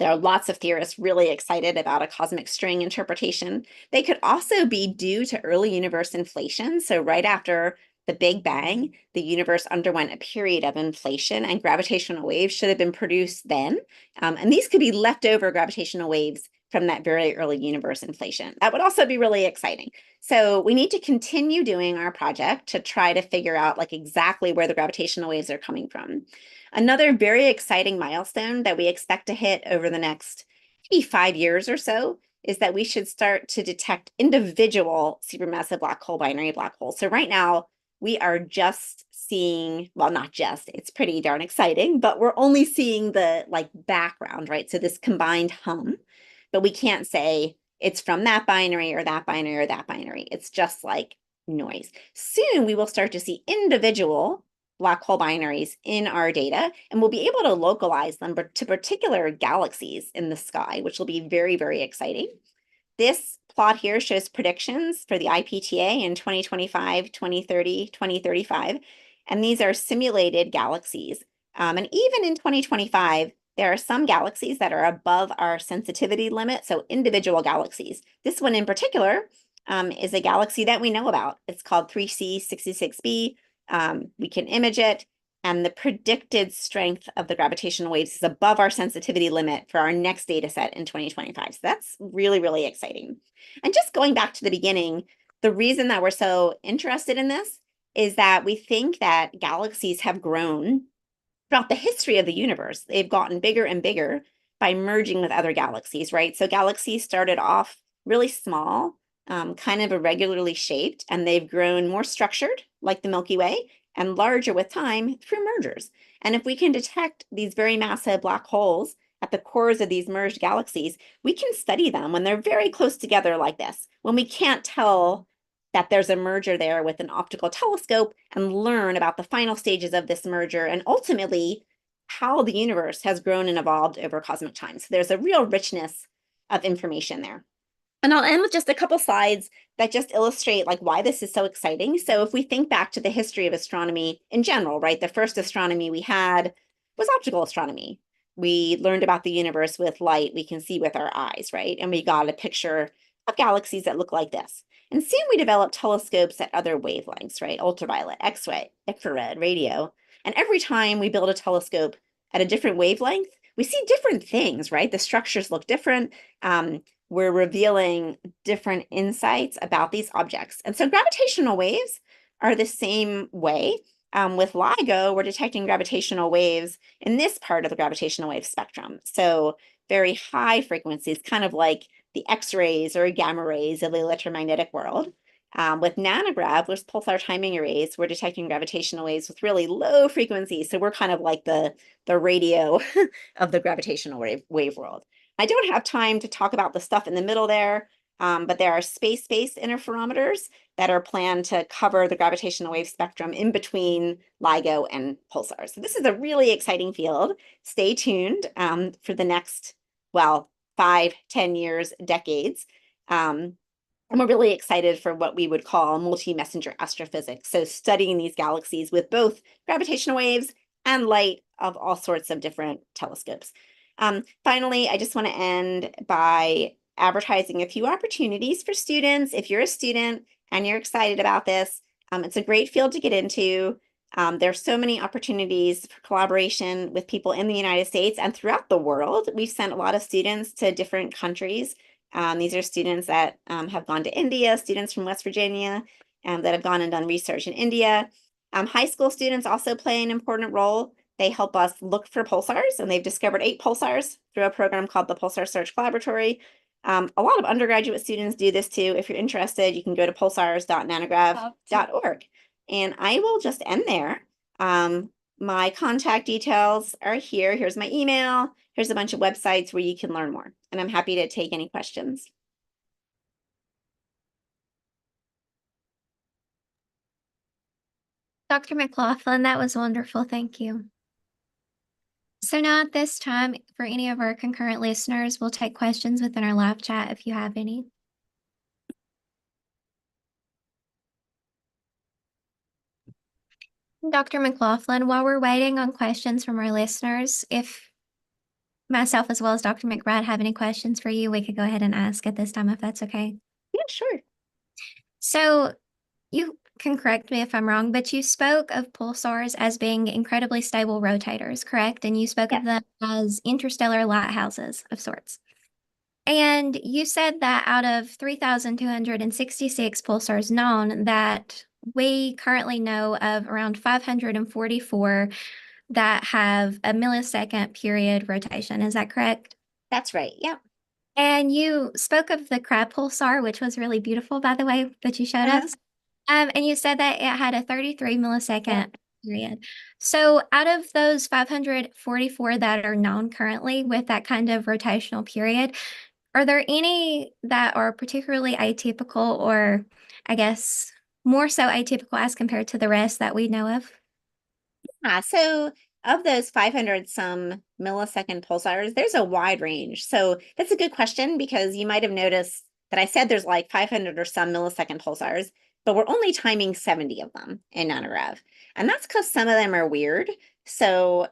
are lots of theorists really excited about a cosmic string interpretation. They could also be due to early universe inflation. So right after the Big Bang, the universe underwent a period of inflation and gravitational waves should have been produced then. And these could be leftover gravitational waves from that very early universe inflation. That would also be really exciting. So we need to continue doing our project to try to figure out like exactly where the gravitational waves are coming from. Another very exciting milestone that we expect to hit over the next maybe 5 years or so is that we should start to detect individual supermassive black hole binary black holes. So right now, we are just seeing, well, not just, it's pretty darn exciting, but we're only seeing the like background, right? So this combined hum, but we can't say it's from that binary or that binary or that binary. It's just like noise. Soon we will start to see individual black hole binaries in our data, and we'll be able to localize them to particular galaxies in the sky, which will be very, very exciting. This plot here shows predictions for the IPTA in 2025, 2030, 2035, and these are simulated galaxies. And even in 2025, there are some galaxies that are above our sensitivity limit, so individual galaxies. This one in particular is a galaxy that we know about. It's called 3C66b. We can image it, and the predicted strength of the gravitational waves is above our sensitivity limit for our next data set in 2025. So that's really, really exciting. And just going back to the beginning, the reason that we're so interested in this is that we think that galaxies have grown throughout the history of the universe. They've gotten bigger and bigger by merging with other galaxies, right? So galaxies started off really small, kind of irregularly shaped, and they've grown more structured, like the Milky Way, and larger with time through mergers. And if we can detect these very massive black holes at the cores of these merged galaxies, we can study them when they're very close together like this, when we can't tell that there's a merger there with an optical telescope, and learn about the final stages of this merger and ultimately how the universe has grown and evolved over cosmic time. So there's a real richness of information there. And I'll end with just a couple slides that just illustrate like why this is so exciting. So if we think back to the history of astronomy in general, right, the first astronomy we had was optical astronomy. we learned about the universe with light we can see with our eyes, right? And we got a picture of galaxies that look like this. And soon we developed telescopes at other wavelengths, right? Ultraviolet, X-ray, infrared, radio. And every time we build a telescope at a different wavelength, we see different things, right? The structures look different. We're revealing different insights about these objects. And so gravitational waves are the same way. With LIGO, we're detecting gravitational waves in this part of the gravitational wave spectrum. So very high frequencies, kind of like the X-rays or gamma rays of the electromagnetic world. With nanograv, with pulsar timing arrays, we're detecting gravitational waves with really low frequencies. So we're kind of like the radio of the gravitational wave world. I don't have time to talk about the stuff in the middle there, but there are space-based interferometers that are planned to cover the gravitational wave spectrum in between LIGO and pulsars. So this is a really exciting field. Stay tuned for the next, well, 5, 10 years, decades. And we're really excited for what we would call multi-messenger astrophysics. So studying these galaxies with both gravitational waves and light of all sorts of different telescopes. Finally, I just want to end by advertising a few opportunities for students. If you're a student and you're excited about this, it's a great field to get into. There's so many opportunities for collaboration with people in the United States and throughout the world. We've sent a lot of students to different countries. These are students that have gone to India, students from West Virginia that have gone and done research in India. High school students also play an important role. They help us look for pulsars, and they've discovered 8 pulsars through a program called the Pulsar Search Laboratory. A lot of undergraduate students do this too. If you're interested, you can go to pulsars.nanograv.org. And I will just end there. My contact details are here. Here's my email. Here's a bunch of websites where you can learn more. And I'm happy to take any questions. Dr. McLaughlin, that was wonderful. Thank you. So now at this time, for any of our concurrent listeners, we'll take questions within our live chat if you have any. Dr. McLaughlin, while we're waiting on questions from our listeners, if myself as well as Dr. McBride have any questions for you, we could go ahead and ask at this time if that's okay. Yeah, sure. So you can correct me if I'm wrong, but you spoke of pulsars as being incredibly stable rotators, correct? And you spoke of them as interstellar lighthouses of sorts. And you said that out of 3,266 pulsars known, that we currently know of around 544 that have a millisecond period rotation. Is that correct? That's right. Yeah. And you spoke of the crab pulsar, which was really beautiful, by the way, that you showed us. And you said that it had a 33 millisecond period. So out of those 544 that are known currently with that kind of rotational period, are there any that are particularly atypical, or I guess more so atypical as compared to the rest that we know of? So of those 500 some millisecond pulsars, there's a wide range. So that's a good question, because you might have noticed that I said there's like 500 or some millisecond pulsars, but we're only timing 70 of them in nanograv. And that's because some of them are weird. So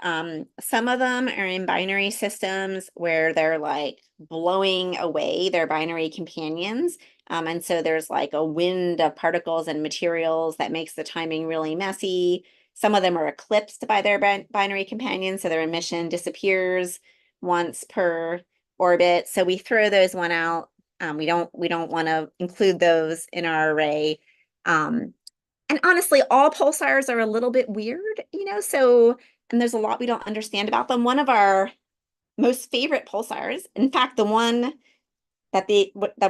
some of them are in binary systems where they're like blowing away their binary companions. And so there's like a wind of particles and materials that makes the timing really messy. Some of them are eclipsed by their binary companions, so their emission disappears once per orbit. So we throw those one out. We don't want to include those in our array. And honestly, all pulsars are a little bit weird, so, and there's a lot we don't understand about them. One of our most favorite pulsars, in fact, the one that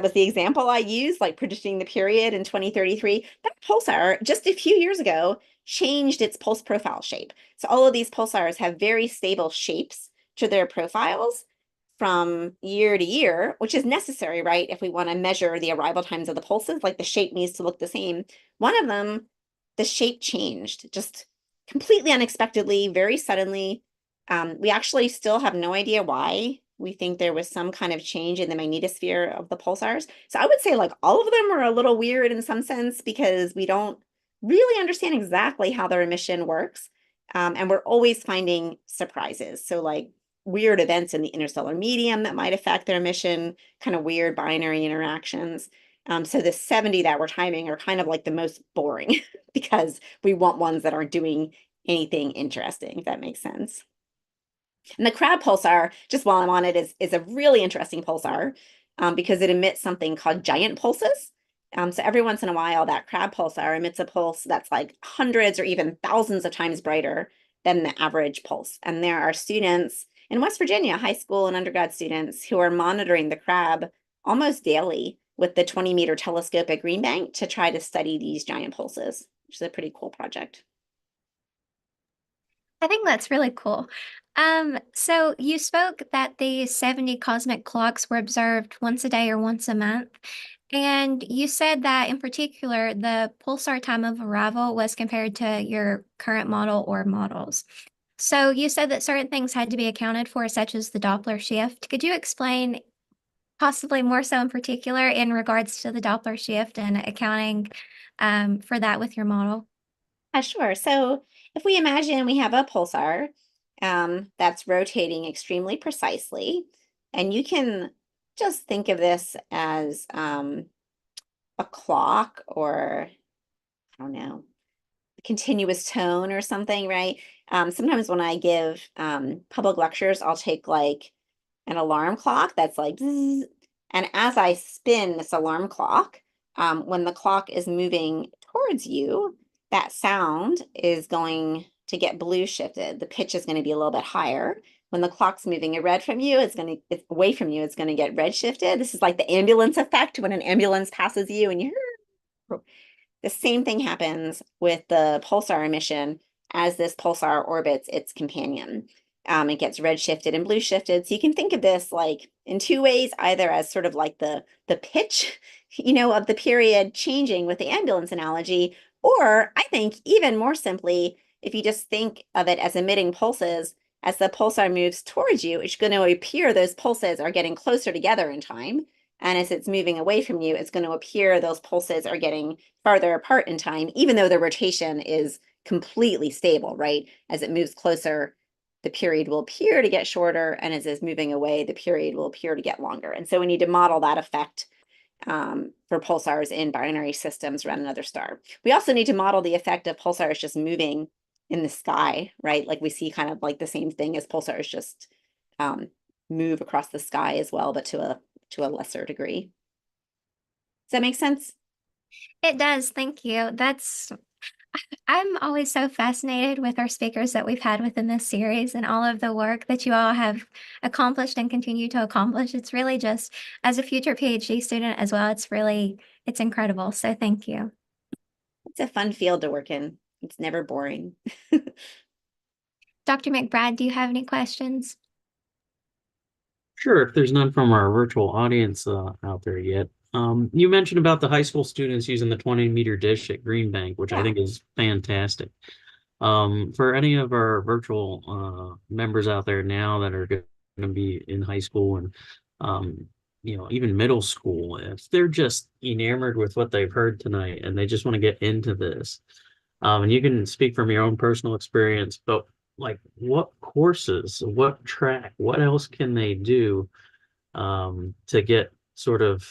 was the example I used, like predicting the period in 2033, that pulsar just a few years ago changed its pulse profile shape. So all of these pulsars have very stable shapes to their profiles from year to year, which is necessary, right? If we want to measure the arrival times of the pulses, like the shape needs to look the same. One of them, the shape changed just completely unexpectedly, very suddenly. We actually still have no idea why. We think there was some kind of change in the magnetosphere of the pulsars. So I would say like all of them are a little weird in some sense, because we don't really understand exactly how their emission works. And we're always finding surprises. So like weird events in the interstellar medium that might affect their mission, kind of weird binary interactions. So the 70 that we're timing are kind of like the most boring because we want ones that aren't doing anything interesting, if that makes sense. And the crab pulsar, just while I'm on it, is a really interesting pulsar because it emits something called giant pulses. So every once in a while, that crab pulsar emits a pulse that's like hundreds or even thousands of times brighter than the average pulse. And there are students in West Virginia, high school and undergrad students, who are monitoring the crab almost daily with the 20-meter telescope at Green Bank to try to study these giant pulses, which is a pretty cool project. I think that's really cool. So you spoke that the 70 cosmic clocks were observed once a day or once a month. And you said that in particular, the pulsar time of arrival was compared to your current model or models. So you said that certain things had to be accounted for, such as the Doppler shift. Could you explain, possibly more so in particular, in regards to the Doppler shift and accounting for that with your model? Sure. So if we imagine we have a pulsar that's rotating extremely precisely, and you can just think of this as a clock, or I don't know, a continuous tone or something, right? Sometimes when I give public lectures, I'll take like an alarm clock that's like, zzz, and as I spin this alarm clock, when the clock is moving towards you, that sound is going to get blue shifted. The pitch is going to be a little bit higher. When the clock's moving red from you, it's away from you, it's going to get red shifted. This is like the ambulance effect when an ambulance passes you and you hear. The same thing happens with the pulsar emission as this pulsar orbits its companion. It gets red shifted and blue shifted. So you can think of this like in two ways, either as sort of like the pitch, of the period changing with the ambulance analogy, or I think even more simply, if you just think of it as emitting pulses, as the pulsar moves towards you, it's going to appear those pulses are getting closer together in time. And as it's moving away from you, it's going to appear those pulses are getting farther apart in time, even though the rotation is completely stable, right? As it moves closer, the period will appear to get shorter, and as it's moving away, the period will appear to get longer. And so we need to model that effect for pulsars in binary systems around another star. We also need to model the effect of pulsars just moving in the sky, right? Like we see kind of like the same thing as pulsars just move across the sky as well, but to a lesser degree. Does that make sense? It does. Thank you. I'm always so fascinated with our speakers that we've had within this series and all of the work that you all have accomplished and continue to accomplish. It's really just, as a future PhD student as well, it's incredible. So thank you. It's a fun field to work in. It's never boring. Dr. McBride, do you have any questions? Sure, if there's none from our virtual audience out there yet. You mentioned about the high school students using the 20-meter dish at Green Bank, which I think is fantastic. For any of our virtual members out there now that are going to be in high school and even middle school, if they're just enamored with what they've heard tonight and they just want to get into this, and you can speak from your own personal experience, but like what courses, what track, what else can they do to get sort of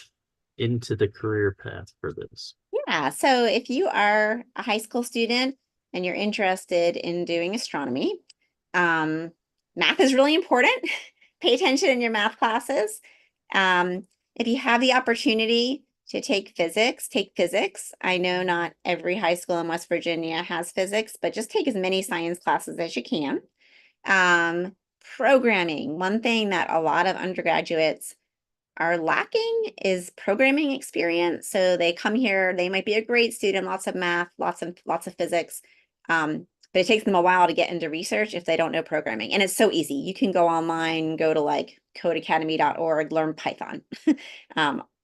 into the career path for this? Yeah, so if you are a high school student and you're interested in doing astronomy, math is really important. Pay attention in your math classes. If you have the opportunity to take physics, take physics. I know not every high school in West Virginia has physics, but just take as many science classes as you can. Programming, one thing that a lot of undergraduates are lacking is programming experience. So they come here, they might be a great student, lots of math, lots of physics, but it takes them a while to get into research if they don't know programming. And it's so easy. You can go online, go to like codeacademy.org, learn Python.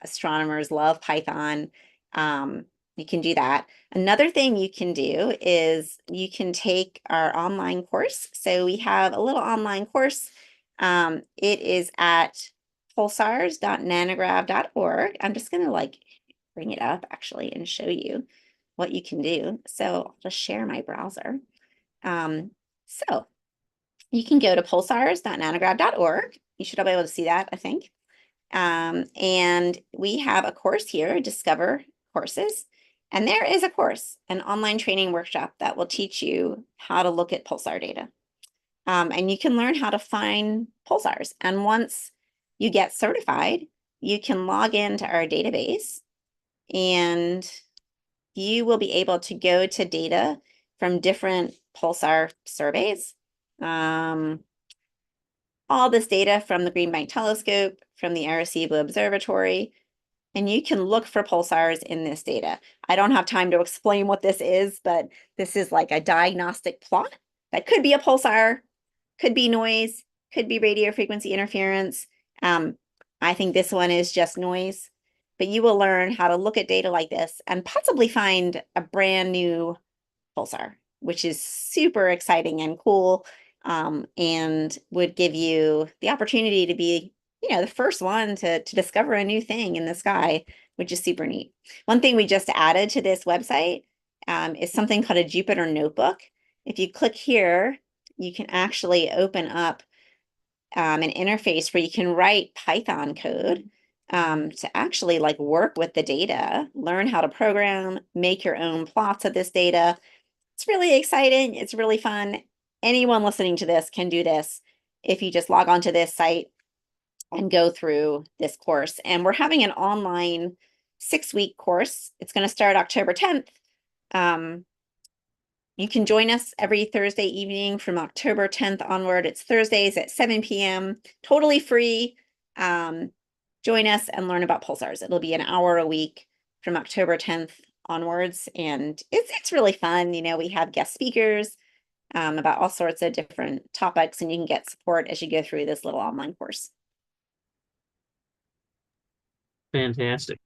Astronomers love Python. You can do that. Another thing you can do is you can take our online course. So we have a little online course. It is at pulsars.nanograv.org. I'm just going to like bring it up actually and show you what you can do. So I'll just share my browser. So you can go to pulsars.nanograv.org. You should all be able to see that, I think. And we have a course here, Discover Courses. And there is a course, an online training workshop that will teach you how to look at pulsar data. And you can learn how to find pulsars. And once you get certified, you can log into our database and you will be able to go to data from different pulsar surveys. All this data from the Green Bank Telescope, from the Arecibo Observatory, and you can look for pulsars in this data. I don't have time to explain what this is, but this is like a diagnostic plot that could be a pulsar, could be noise, could be radio frequency interference. I think this one is just noise, but you will learn how to look at data like this and possibly find a brand new pulsar, which is super exciting and cool, and would give you the opportunity to be, the first one to discover a new thing in the sky, which is super neat. One thing we just added to this website is something called a Jupyter Notebook. If you click here, you can actually open up an interface where you can write Python code to actually like work with the data, learn how to program, make your own plots of this data. It's really exciting. It's really fun. Anyone listening to this can do this if you just log onto this site and go through this course. And we're having an online 6-week course. It's going to start October 10th. You can join us every Thursday evening from October 10th onward. It's Thursdays at 7 p.m. Totally free. Join us and learn about pulsars. It'll be an hour a week from October 10th onwards. And it's really fun. We have guest speakers about all sorts of different topics, and you can get support as you go through this little online course. Fantastic.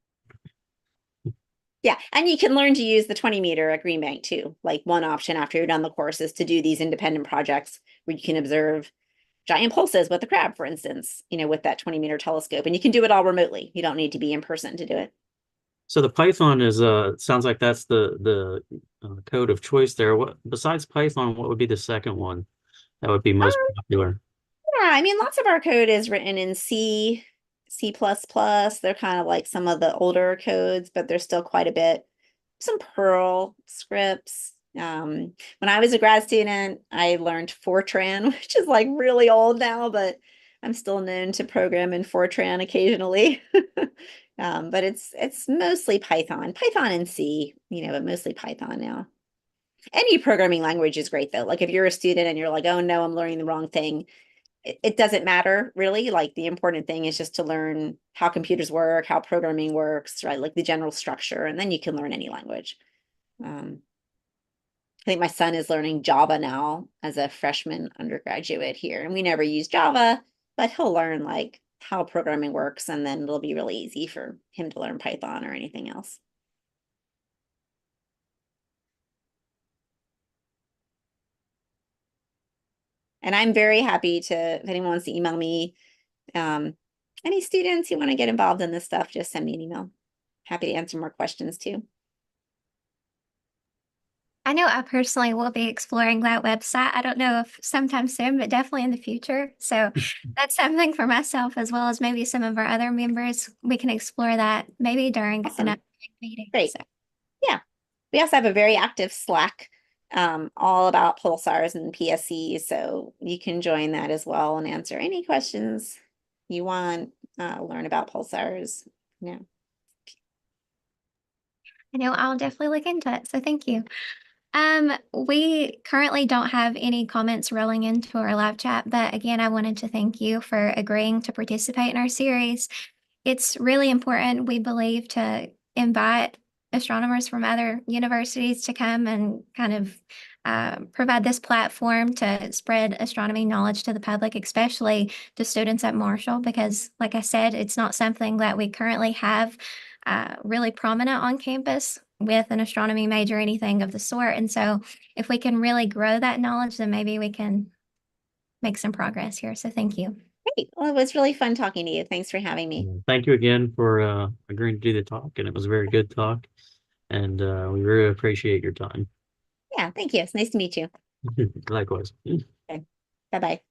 Yeah, and you can learn to use the 20-meter at Green Bank too. Like one option after you're done the course is to do these independent projects where you can observe giant pulses with the crab, for instance, with that 20-meter telescope. And you can do it all remotely. You don't need to be in person to do it. So the Python is sounds like that's the code of choice there. What besides Python, what would be the second one that would be most popular? Yeah, I mean, lots of our code is written in C, C++. They're kind of like some of the older codes, but there's still quite a bit. Some Perl scripts. When I was a grad student, I learned Fortran, which is like really old now, but I'm still known to program in Fortran occasionally. But it's mostly Python and C, but mostly Python now. Any programming language is great though. Like if you're a student and you're like, oh no, I'm learning the wrong thing, it doesn't matter really. Like the important thing is just to learn how computers work, how programming works, right? Like the general structure, and then you can learn any language. I think my son is learning Java now as a freshman undergraduate here, and we never use Java, but he'll learn like how programming works, and then it'll be really easy for him to learn Python or anything else. And I'm very happy to, if anyone wants to email me, any students who want to get involved in this stuff, just send me an email. Happy to answer more questions too. I know I personally will be exploring that website. I don't know if sometime soon, but definitely in the future. So that's something for myself as well as maybe some of our other members. We can explore that maybe during Awesome. an upcoming meeting. Great. So. Yeah. We also have a very active Slack all about pulsars and PSCs. So you can join that as well and answer any questions you want, learn about pulsars. Yeah. I know I'll definitely look into it. So thank you. We currently don't have any comments rolling into our live chat, but again, I wanted to thank you for agreeing to participate in our series. It's really important, we believe, to invite astronomers from other universities to come and kind of provide this platform to spread astronomy knowledge to the public, especially to students at Marshall, because like I said, it's not something that we currently have really prominent on campus with an astronomy major, anything of the sort. And so if we can really grow that knowledge, then maybe we can make some progress here. So thank you. Great. Well, it was really fun talking to you. Thanks for having me. Thank you again for agreeing to do the talk, and it was a very good talk, and we really appreciate your time. Yeah, thank you. It's nice to meet you. Likewise. Okay. Bye-bye.